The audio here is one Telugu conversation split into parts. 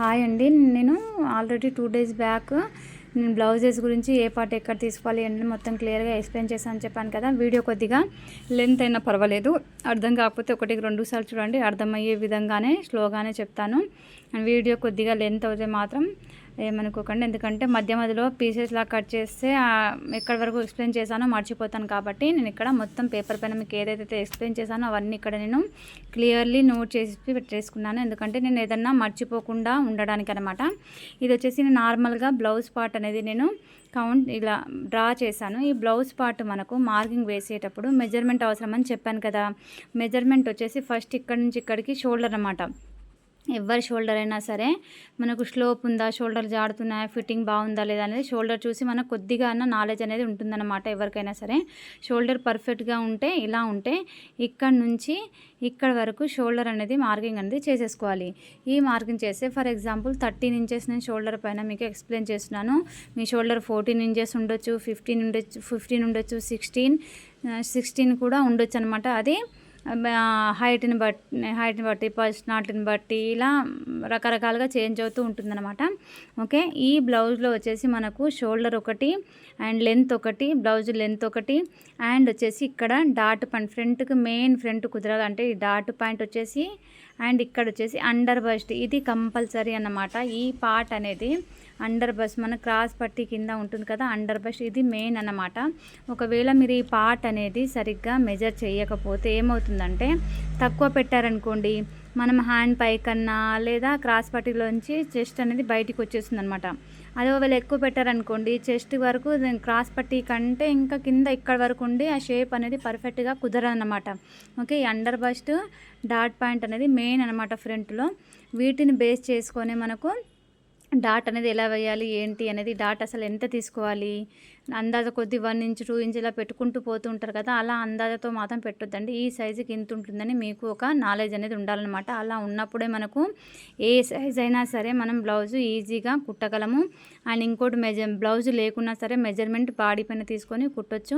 హాయ్ అండి. నేను ఆల్రెడీ 2 డేస్ బ్యాక్ నేను బ్లౌజెస్ గురించి ఏ పార్ట్ ఎక్కడ తీసుకోవాలి అని మొత్తం క్లియర్గా ఎక్స్ప్లెయిన్ చేశాను చెప్పాను కదా. వీడియో కొద్దిగా లెంత్ అయినా పర్వాలేదు, అర్థం కాకపోతే 1-2 సార్లు చూడండి, అర్థమయ్యే విధంగానే స్లోగానే చెప్తాను. వీడియో కొద్దిగా లెంత్ అయితే మాత్రం ఏమనుకోకండి, ఎందుకంటే మధ్యలో పీసెస్ లా కట్ చేస్తే ఎక్కడి వరకు ఎక్స్ప్లెయిన్ చేశానో మర్చిపోతాను. కాబట్టి నేను ఇక్కడ మొత్తం పేపర్ పైన మీకు ఏదైతే ఎక్స్ప్లెయిన్ చేశానో అవన్నీ ఇక్కడ నేను క్లియర్లీ నోట్ చేసి పెట్టేసుకున్నాను, ఎందుకంటే నేను ఏదన్నా మర్చిపోకుండా ఉండడానికి అనమాట. ఇది వచ్చేసి నేను నార్మల్గా బ్లౌజ్ పార్ట్ అనేది నేను కౌంట్ ఇలా డ్రా చేశాను. ఈ బ్లౌజ్ పార్ట్ మనకు మార్కింగ్ వేసేటప్పుడు మెజర్మెంట్ అవసరం అని చెప్పాను కదా. మెజర్మెంట్ వచ్చేసి ఫస్ట్ ఇక్కడి నుంచి ఇక్కడికి షోల్డర్ అన్నమాట. ఎవరి షోల్డర్ అయినా సరే మనకు స్లోప్ ఉందా, షోల్డర్ జాడుతున్నాయా, ఫిట్టింగ్ బాగుందా లేదా అనేది షోల్డర్ చూసి మనకు కొద్దిగా అన్న నాలెడ్జ్ అనేది ఉంటుందన్నమాట. ఎవరికైనా సరే షోల్డర్ పర్ఫెక్ట్గా ఉంటే ఇలా ఉంటే ఇక్కడ నుంచి ఇక్కడ వరకు షోల్డర్ అనేది మార్కింగ్ అనేది చేసేసుకోవాలి. ఈ మార్కింగ్ చేస్తే ఫర్ ఎగ్జాంపుల్ 13 ఇంచెస్ నేను షోల్డర్ పైన మీకు ఎక్స్ప్లెయిన్ చేస్తున్నాను. మీ షోల్డర్ 14 ఇంచెస్ ఉండొచ్చు, 15 ఉండొచ్చు, 16 కూడా ఉండొచ్చు అనమాట. అది హైట్ని బట్టి పర్సనాలిటీని బట్టి ఇలా రకరకాలుగా చేంజ్ అవుతూ ఉంటుందన్నమాట. ఓకే, ఈ బ్లౌజ్లో వచ్చేసి మనకు షోల్డర్ ఒకటి అండ్ లెంత్ ఒకటి, బ్లౌజ్ లెంత్ ఒకటి అండ్ వచ్చేసి ఇక్కడ డాట్ పాయింట్ ఫ్రంట్కి మెయిన్ ఫ్రంట్ కుదరాలంటే ఈ డాట్ పాయింట్ వచ్చేసి అండ్ ఇక్కడ వచ్చేసి అండర్ బస్ట్, ఇది కంపల్సరీ అన్నమాట. ఈ పార్ట్ అనేది అండర్ బస్ట్ మన క్రాస్ పట్టి కింద ఉంటుంది కదా, అండర్ బస్ట్ ఇది మెయిన్ అన్నమాట. ఒకవేళ మీరు ఈ పార్ట్ అనేది సరిగ్గా మెజర్ చేయకపోతే ఏమవుతుందంటే తక్కువ పెట్టారనుకోండి, మనం హ్యాండ్ పైకన్నా లేదా క్రాస్ పట్టీలోంచి చెస్ట్ అనేది బయటికి వచ్చేస్తుంది అనమాట. అదే ఒకవేళ ఎక్కువ పెట్టారనుకోండి, చెస్ట్ వరకు క్రాస్ పట్టీ కంటే ఇంకా కింద ఇక్కడ వరకు ఉండి ఆ షేప్ అనేది పర్ఫెక్ట్గా కుదరదన్నమాట. ఓకే, ఈ అండర్ బస్ట్ డాట్ పాయింట్ అనేది మెయిన్ అనమాట ఫ్రంట్లో. వీటిని బేస్ చేసుకొని మనకు డాట్ అనేది ఎలా వేయాలి ఏంటి అనేది, డాట్ అసలు ఎంత తీసుకోవాలి, అందాజ కొద్ది 1 ఇంచ్ 2 ఇంచ్ ఇలా పెట్టుకుంటూ పోతూ ఉంటారు కదా, అలా అందాజతో మాత్రం పెట్టొద్దండి. ఈ సైజుకి ఇంత ఉంటుందని మీకు ఒక నాలెడ్జ్ అనేది ఉండాలన్నమాట. అలా ఉన్నప్పుడే మనకు ఏ సైజ్ అయినా సరే మనం బ్లౌజు ఈజీగా కుట్టగలము. అండ్ ఇంకోటి బ్లౌజ్ లేకున్నా సరే మెజర్మెంట్ బాడీ పైన తీసుకొని కుట్టొచ్చు.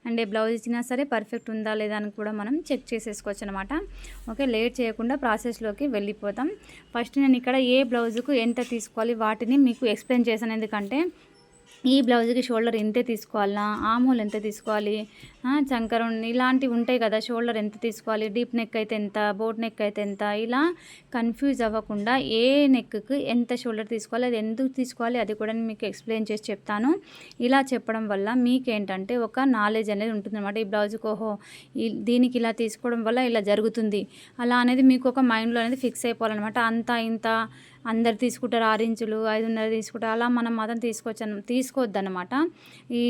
అండ్ బ్లౌజ్ ఇచ్చినా సరే పర్ఫెక్ట్ ఉందా లేదా అని కూడా మనం చెక్ చేసేసుకోవచ్చు అనమాట. ఓకే, లేట్ చేయకుండా ప్రాసెస్లోకి వెళ్ళిపోతాం. ఫస్ట్ నేను ఇక్కడ ఏ బ్లౌజుకు ఎంత తీసుకోవాలి వాటిని మీకు ఎక్స్ప్లెయిన్ చేశాను. ఎందుకంటే ఈ బ్లౌజ్కి షోల్డర్ ఇంతే తీసుకోవాలా, ఆమూలు ఎంత తీసుకోవాలి, చంకరం ఇలాంటివి ఉంటాయి కదా, షోల్డర్ ఎంత తీసుకోవాలి, డీప్ నెక్ అయితే ఎంత, బోట్ నెక్ అయితే ఎంత, ఇలా కన్ఫ్యూజ్ అవ్వకుండా ఏ నెక్కి ఎంత షోల్డర్ తీసుకోవాలి, అది ఎందుకు తీసుకోవాలి అది కూడా మీకు ఎక్స్ప్లెయిన్ చేసి చెప్తాను. ఇలా చెప్పడం వల్ల మీకేంటంటే ఒక నాలెడ్జ్ అనేది ఉంటుందన్నమాట. ఈ బ్లౌజ్కి ఓహో దీనికి ఇలా తీసుకోవడం వల్ల ఇలా జరుగుతుంది అలా అనేది మీకు ఒక మైండ్లో అనేది ఫిక్స్ అయిపోవాలన్నమాట. అంతా ఇంత అందరు తీసుకుంటారు 6 ఇంచులు 5.5 తీసుకుంటారు, అలా మనం మాత్రం తీసుకోవద్దన్నమాట. ఈ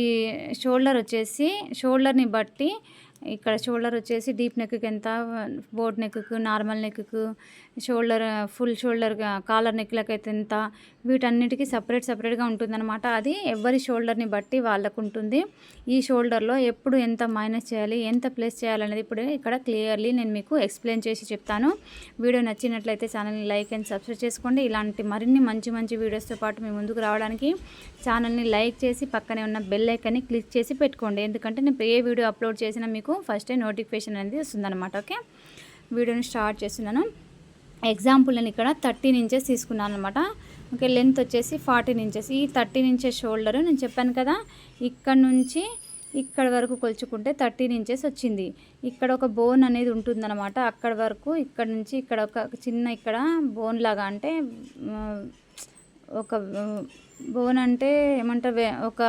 షోల్డర్ వచ్చేసి షోల్డర్ని బట్టి ఇక్కడ షోల్డర్ వచ్చేసి డీప్ నెక్కి ఎంత, boat neck, normal neck, shoulder full shoulder collar నెక్లకి అయితే ఎంత, వీటన్నిటికీ సపరేట్గా ఉంటుందన్నమాట. అది ఎవరి షోల్డర్ని బట్టి వాళ్ళకు ఉంటుంది. ఈ షోల్డర్లో ఎప్పుడు ఎంత మైనస్ చేయాలి, ఎంత ప్లస్ చేయాలనేది ఇప్పుడు ఇక్కడ క్లియర్లీ నేను మీకు ఎక్స్ప్లెయిన్ చేసి చెప్తాను. వీడియో నచ్చినట్లయితే ఛానల్ని లైక్ అండ్ సబ్స్క్రైబ్ చేసుకోండి. ఇలాంటి మరిన్ని మంచి వీడియోస్తో పాటు మీ ముందుకు రావడానికి ఛానల్ని లైక్ చేసి పక్కనే ఉన్న బెల్ ఐకాన్ని క్లిక్ చేసి పెట్టుకోండి, ఎందుకంటే నేను ఏ వీడియో అప్లోడ్ చేసినా మీకు ఫస్ట్ నోటిఫికేషన్ అనేది వస్తుందన్నమాట. ఓకే, వీడియోని స్టార్ట్ చేస్తున్నాను. ఎగ్జాంపుల్ నేను ఇక్కడ 13 ఇంచెస్ తీసుకున్నాను అనమాట. ఓకే, లెంత్ వచ్చేసి 14 ఇంచెస్. ఈ 13 ఇంచెస్ షోల్డర్ నేను చెప్పాను కదా, ఇక్కడ నుంచి ఇక్కడ వరకు కొలుచుకుంటే 13 ఇంచెస్ వచ్చింది. ఇక్కడ ఒక బోన్ అనేది ఉంటుందన్నమాట. అక్కడ వరకు ఇక్కడ నుంచి ఇక్కడ ఒక చిన్న ఇక్కడ బోన్ లాగా, అంటే ఒక బోన్ అంటే ఏమంటారు, ఒక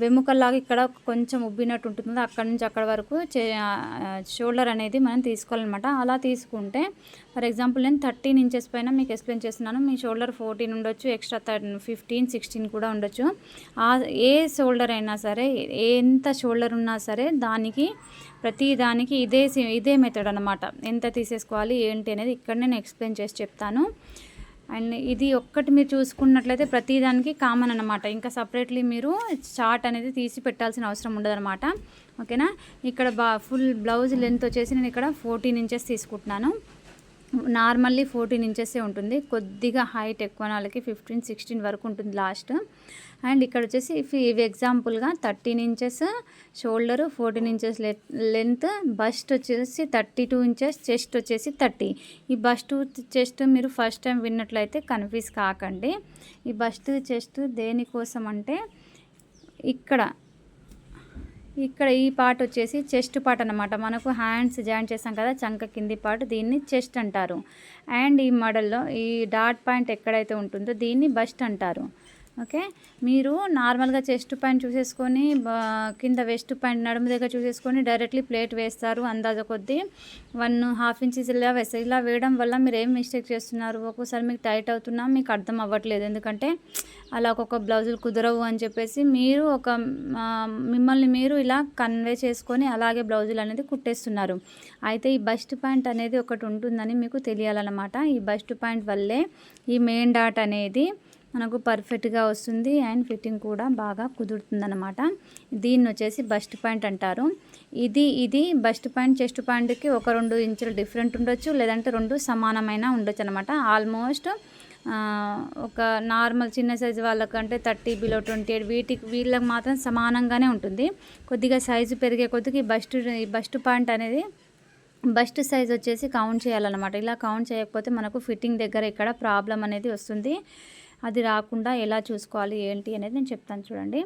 వెముకల్లాగా ఇక్కడ కొంచెం ఉబ్బినట్టు ఉంటుంది. అక్కడ నుంచి అక్కడ వరకు షోల్డర్ అనేది మనం తీసుకోవాలన్నమాట. అలా తీసుకుంటే ఫర్ ఎగ్జాంపుల్ నేను 13 ఇంచెస్ పైన మీకు ఎక్స్ప్లెయిన్ చేస్తున్నాను. మీ షోల్డర్ 14 ఉండొచ్చు, ఎక్స్ట్రా 15 16 కూడా ఉండొచ్చు. ఏ షోల్డర్ అయినా సరే, ఎంత షోల్డర్ ఉన్నా సరే ప్రతి దానికి ఇదే మెథడ్ అనమాట. ఎంత తీసేసుకోవాలి ఏంటి అనేది ఇక్కడ నేను ఎక్స్ప్లెయిన్ చేసి చెప్తాను. అండ్ ఇది ఒక్కటి మీరు చూసుకున్నట్లయితే ప్రతిదానికి కామన్ అనమాట. ఇంకా సపరేట్లీ మీరు చార్ట్ అనేది తీసి పెట్టాల్సిన అవసరం ఉండదన్నమాట. ఓకేనా, ఇక్కడ ఫుల్ బ్లౌజ్ లెంత్ వచ్చేసి నేను ఇక్కడ 14 ఇంచెస్ తీసుకుంటున్నాను. నార్మల్లీ 14 ఇంచెసే ఉంటుంది. కొద్దిగా హైట్ ఎక్కువ వాళ్ళకి 15-16 వరకు ఉంటుంది లాస్ట్. అండ్ ఇక్కడ వచ్చేసి ఇవి ఎగ్జాంపుల్గా 13 inches shoulder, 14 inches length, bust వచ్చేసి 32 ఇంచెస్, చెస్ట్ వచ్చేసి 30. ఈ బస్ట్ చెస్ట్ మీరు ఫస్ట్ టైం విన్నట్లయితే కన్ఫ్యూజ్ కాకండి. ఈ బస్ట్ చెస్ట్ దేనికోసం అంటే ఇక్కడ ఈ పార్ట్ వచ్చేసి చెస్ట్ పార్ట్ అన్నమాట. మనకు హ్యాండ్స్ జాయిన్ చేస్తాం కదా, చంక కింది పార్ట్, దీన్ని చెస్ట్ అంటారు. అండ్ ఈ మోడల్లో ఈ డాట్ పాయింట్ ఎక్కడైతే ఉంటుందో దీన్ని బస్ట్ అంటారు. ఓకే, మీరు నార్మల్గా చెస్ట్ పాయింట్ చూసేసుకొని కింద వెస్ట్ పాయింట్ నడుము దగ్గర చూసేసుకొని డైరెక్ట్లీ ప్లేట్ వేస్తారు అందాజ కొద్దీ 1.5 ఇంచెస్ ఇలా వేస్తారు. ఇలా వేయడం వల్ల మీరు ఏం మిస్టేక్ చేస్తున్నారు, ఒక్కోసారి మీకు టైట్ అవుతున్నా మీకు అర్థం అవ్వట్లేదు. ఎందుకంటే అలా ఒక్కొక్క బ్లౌజులు కుదరవు అని చెప్పేసి మీరు మిమ్మల్ని మీరు ఇలా కన్వే చేసుకొని అలాగే బ్లౌజులు అనేది కుట్టేస్తున్నారు. అయితే ఈ బస్ట్ పాయింట్ అనేది ఒకటి ఉంటుందని మీకు తెలియాలన్నమాట. ఈ బస్ట్ పాయింట్ వల్లే ఈ మెయిన్ డాట్ అనేది మనకు పర్ఫెక్ట్గా వస్తుంది అండ్ ఫిట్టింగ్ కూడా బాగా కుదురుతుందన్నమాట. దీన్ని వచ్చేసి బస్ట్ పాయింట్ అంటారు. ఇది బస్ట్ పాయింట్ చెస్ట్ పాయింట్కి 1-2 ఇంచులు డిఫరెంట్ ఉండొచ్చు, లేదంటే 2 సమానమైన ఉండొచ్చు అనమాట. ఆల్మోస్ట్ ఒక నార్మల్ చిన్న సైజు వాళ్ళకంటే 30 బిలో 28 వీళ్ళకి మాత్రం సమానంగానే ఉంటుంది. కొద్దిగా సైజు పెరిగే కొద్దిగా ఈ బస్ట్ పాయింట్ అనేది బస్ట్ సైజ్ వచ్చేసి కౌంట్ చేయాలన్నమాట. ఇలా కౌంట్ చేయకపోతే మనకు ఫిట్టింగ్ దగ్గర ఇక్కడ ప్రాబ్లం అనేది వస్తుంది. అది రాకుండా ఎలా చూసుకోవాలి ఏంటి అనేది నేను చెప్తాను చూడండి.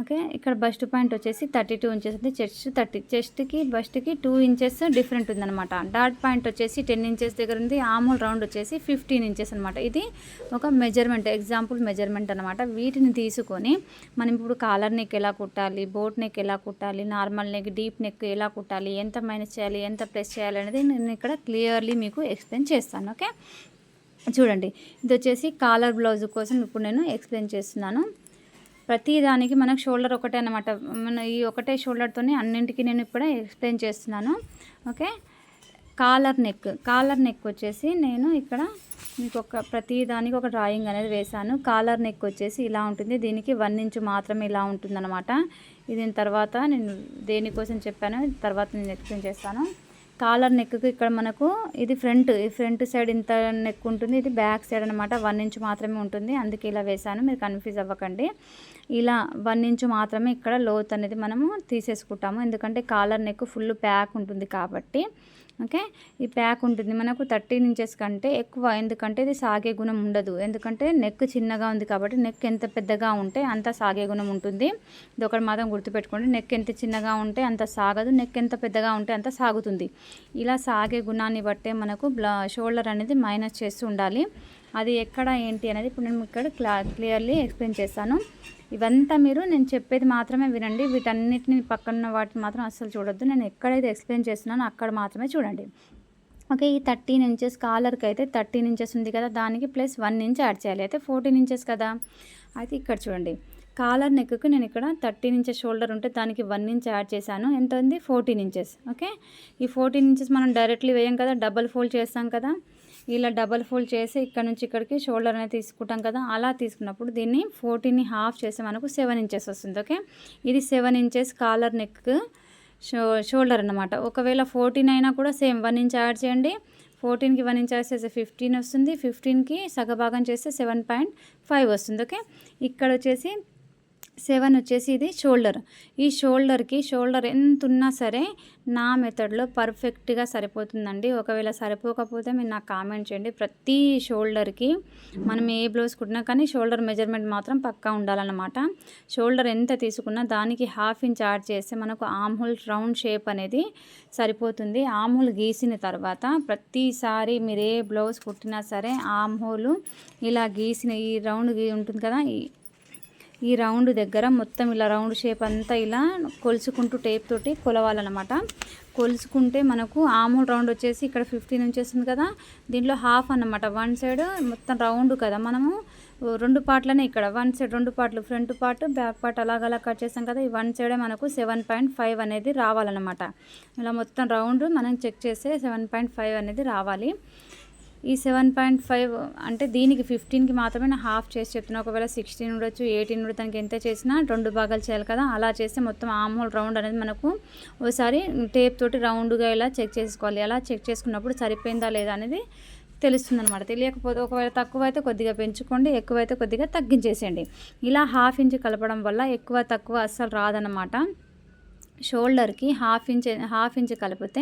ఓకే, ఇక్కడ బస్ట్ పాయింట్ వచ్చేసి 32 ఇంచెస్ ఉంది, చెస్ట్కి బస్ట్కి 2 ఇంచెస్ డిఫరెంట్ ఉందన్నమాట. డాట్ పాయింట్ వచ్చేసి 10 ఇంచెస్ దగ్గర ఉంది. ఆమూల్ రౌండ్ వచ్చేసి 15 ఇంచెస్ అనమాట. ఇది ఒక మెజర్మెంట్, ఎగ్జాంపుల్ మెజర్మెంట్ అనమాట. వీటిని తీసుకొని మనం ఇప్పుడు కాలర్ నెక్ ఎలా కుట్టాలి, బోట్ నెక్ ఎలా కుట్టాలి, నార్మల్ నెక్, డీప్ నెక్ ఎలా కుట్టాలి, ఎంత మైనస్ చేయాలి, ఎంత ప్లస్ చేయాలి అనేది నేను ఇక్కడ క్లియర్లీ మీకు ఎక్స్ప్లెయిన్ చేస్తాను. ఓకే, చూడండి, ఇది వచ్చేసి కాలర్ బ్లౌజ్ కోసం ఇప్పుడు నేను ఎక్స్ప్లెయిన్ చేస్తున్నాను. ప్రతి దానికి మనకు షోల్డర్ ఒకటే అనమాట. మన ఈ ఒకటే షోల్డర్తోనే అన్నింటికి నేను ఇప్పుడు ఎక్స్ప్లెయిన్ చేస్తున్నాను. ఓకే, కాలర్ నెక్ వచ్చేసి నేను ఇక్కడ మీకు ప్రతి దానికి ఒక డ్రాయింగ్ అనేది వేశాను. కాలర్ నెక్ వచ్చేసి ఇలా ఉంటుంది. దీనికి 1 ఇంచు మాత్రమే ఇలా ఉంటుందన్నమాట. ఇది తర్వాత నేను దేనికోసం చెప్పాను తర్వాత నేను ఎక్స్ప్లెయిన్ చేస్తాను. కాలర్ నెక్కి ఇక్కడ మనకు ఇది ఫ్రంట్ సైడ్ ఇంత నెక్ ఉంటుంది, ఇది బ్యాక్ సైడ్ అనమాట 1 ఇంచు మాత్రమే ఉంటుంది. అందుకే ఇలా వేసాను, మీరు కన్ఫ్యూజ్ అవ్వకండి. ఇలా 1 ఇంచు మాత్రమే ఇక్కడ లోత్ అనేది మనము తీసేసుకుంటాము, ఎందుకంటే కాలర్ నెక్ ఫుల్ ప్యాక్ ఉంటుంది కాబట్టి. ఓకే, ఈ ప్యాక్ ఉంటుంది మనకు 13 ఇంచెస్ కంటే ఎక్కువ, ఎందుకంటే ఇది సాగే గుణం ఉండదు. ఎందుకంటే నెక్ చిన్నగా ఉంది కాబట్టి నెక్ ఎంత పెద్దగా ఉంటే అంత సాగే గుణం ఉంటుంది. ఇది ఒకటి మాత్రం గుర్తుపెట్టుకోండి, నెక్ ఎంత చిన్నగా ఉంటే అంత సాగదు, నెక్ ఎంత పెద్దగా ఉంటే అంత సాగుతుంది. ఇలా సాగే గుణాన్ని బట్టే మనకు షోల్డర్ అనేది మైనస్ చేస్తూ ఉండాలి. అది ఎక్కడ ఏంటి అనేది ఇప్పుడు నేను ఇక్కడ క్లియర్లీ ఎక్స్ప్లెయిన్ చేస్తాను. ఇవంతా మీరు నేను చెప్పేది మాత్రమే వినండి, వీటన్నిటిని పక్కన వాటిని మాత్రం అస్సలు చూడొద్దు. నేను ఎక్కడైతే ఎక్స్ప్లెయిన్ చేస్తున్నానో అక్కడ మాత్రమే చూడండి. ఓకే, ఈ 13 ఇంచెస్ కాలర్కి అయితే 13 ఇంచెస్ ఉంది కదా, దానికి ప్లస్ 1 ఇంచ్ యాడ్ చేయాలి. అయితే 14 ఇంచెస్ కదా. అయితే ఇక్కడ చూడండి, కాలర్ నెక్కి నేను ఇక్కడ 13 ఇంచెస్ షోల్డర్ ఉంటే దానికి 1 ఇంచ్ యాడ్ చేశాను. ఎంత ఉంది? 14 ఇంచెస్. ఓకే, ఈ 14 ఇంచెస్ మనం డైరెక్ట్లీ వేయం కదా, డబల్ ఫోల్డ్ చేస్తాం కదా. ఇలా డబల్ ఫోల్డ్ చేసి ఇక్కడ నుంచి ఇక్కడికి షోల్డర్ అనేది తీసుకుంటాం కదా. అలా తీసుకున్నప్పుడు దీన్ని 14ని హాఫ్ చేస్తే మనకు 7 ఇంచెస్ వస్తుంది. ఓకే, ఇది 7 ఇంచెస్ కాలర్ నెక్ షోల్డర్ అన్నమాట. ఒకవేళ 14 అయినా కూడా సేమ్ 1 ఇంచ్ యాడ్ చేయండి. 14కి 1 ఇంచ్ యాడ్ చేస్తే 15 వస్తుంది. 15కి సగభాగం చేస్తే 7.5 వస్తుంది. ఓకే, ఇక్కడ వచ్చేసి 7 వచ్చేసి ఇది షోల్డర్. ఈ షోల్డర్ ఎంత ఉన్నా సరే నా మెథడ్లో పర్ఫెక్ట్గా సరిపోతుందండి. ఒకవేళ సరిపోకపోతే మీరు నాకు కామెంట్ చేయండి. ప్రతి షోల్డర్కి మనం ఏ బ్లౌజ్ కుట్టినా కానీ షోల్డర్ మెజర్మెంట్ మాత్రం పక్కా ఉండాలన్నమాట. షోల్డర్ ఎంత తీసుకున్నా దానికి 1/2 ఇంచ్ యాడ్ చేస్తే మనకు ఆమ్ హోల్ రౌండ్ షేప్ అనేది సరిపోతుంది. ఆమ్ హోల్ గీసిన తర్వాత ప్రతిసారి మీరు ఏ బ్లౌజ్ కుట్టినా సరే ఆమ్ హోల్ ఇలా గీసిన ఈ రౌండ్ ఉంటుంది కదా, ఈ రౌండ్ దగ్గర మొత్తం ఇలా రౌండ్ షేప్ అంతా ఇలా కొలుచుకుంటూ టేప్ తోటి కొలవాలన్నమాట. కొలుచుకుంటే మనకు ఆమూల్ రౌండ్ వచ్చేసి ఇక్కడ 15 ఇంచెస్ ఉంది కదా, దీంట్లో హాఫ్ అన్నమాట. 1 సైడ్ మొత్తం రౌండ్ కదా, మనము 2 పార్ట్లనే ఇక్కడ 1 సైడ్ 2 పార్ట్లు, ఫ్రంట్ పార్ట్ బ్యాక్ పార్ట్ అలాగలా కట్ చేస్తాం కదా. ఈ 1 సైడే మనకు 7.5 అనేది రావాలన్నమాట. ఇలా మొత్తం రౌండ్ మనం చెక్ చేస్తే 7.5 అనేది రావాలి. ఈ 7.5 అంటే దీనికి 15కి మాత్రమే నేను హాఫ్ చేసి చెప్తున్నా. ఒకవేళ 16 ఉండొచ్చు, 18 ఉండొచ్చు, దానికి ఎంత చేసినా 2 భాగాలు చేయాలి కదా. అలా చేస్తే మొత్తం ఆర్మ్ హోల్ రౌండ్ అనేది మనకు ఒకసారి టేప్ తోటి రౌండ్గా ఇలా చెక్ చేసుకోవాలి. అలా చెక్ చేసుకున్నప్పుడు సరిపోయిందా లేదా అనేది తెలుస్తుంది అనమాట. తెలియకపోతే ఒకవేళ తక్కువైతే కొద్దిగా పెంచుకోండి, ఎక్కువైతే కొద్దిగా తగ్గించేసేయండి. ఇలా హాఫ్ ఇంచ్ కలపడం వల్ల ఎక్కువ తక్కువ అస్సలు రాదన్నమాట. షోల్డర్కి హాఫ్ ఇంచ్ కలిపితే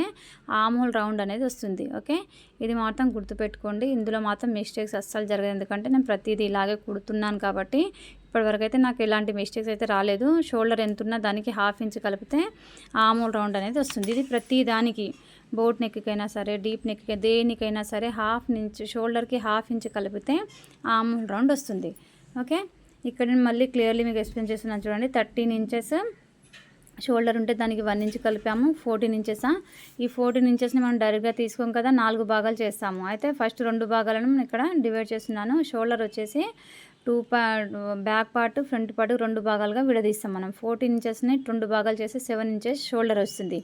ఆర్మ్ హోల్ రౌండ్ అనేది వస్తుంది. ఓకే, ఇది మాత్రం గుర్తుపెట్టుకోండి. ఇందులో మాత్రం మిస్టేక్స్ అస్సలు జరగదు, ఎందుకంటే నేను ప్రతిదీ ఇలాగే కుడుతున్నాను కాబట్టి ఇప్పటివరకు అయితే నాకు ఎలాంటి మిస్టేక్స్ అయితే రాలేదు. షోల్డర్ ఎంత ఉన్నా దానికి హాఫ్ ఇంచ్ కలిపితే ఆర్మ్ హోల్ రౌండ్ అనేది వస్తుంది. ఇది ప్రతి దానికి బోట్ నెక్కైనా సరే, డీప్ నెక్కి, దేనికైనా సరే హాఫ్ ఇంచ్ షోల్డర్కి హాఫ్ ఇంచ్ కలిపితే ఆర్మ్ హోల్ రౌండ్ వస్తుంది. ఓకే, ఇక్కడ నేను మళ్ళీ క్లియర్లీ మీకు ఎక్స్ప్లెయిన్ చేస్తున్నాను చూడండి. 13 ఇంచెస్ షోల్డర్ ఉంటే దానికి 1 ఇంచ్ కలిపాము. 14 ఇంచెసా, ఈ 14 ఇంచెస్ని మనం డైరెక్ట్గా తీసుకోం కదా, 4 భాగాలు చేస్తాము. అయితే ఫస్ట్ 2 భాగాలను ఇక్కడ డివైడ్ చేస్తున్నాను. షోల్డర్ వచ్చేసి బ్యాక్ పార్ట్, ఫ్రంట్ పార్ట్ 2 భాగాలుగా విడదీస్తాం మనం. 14 ఇంచెస్ని 2 భాగాలు చేసి 7 ఇంచెస్ షోల్డర్ వస్తుంది.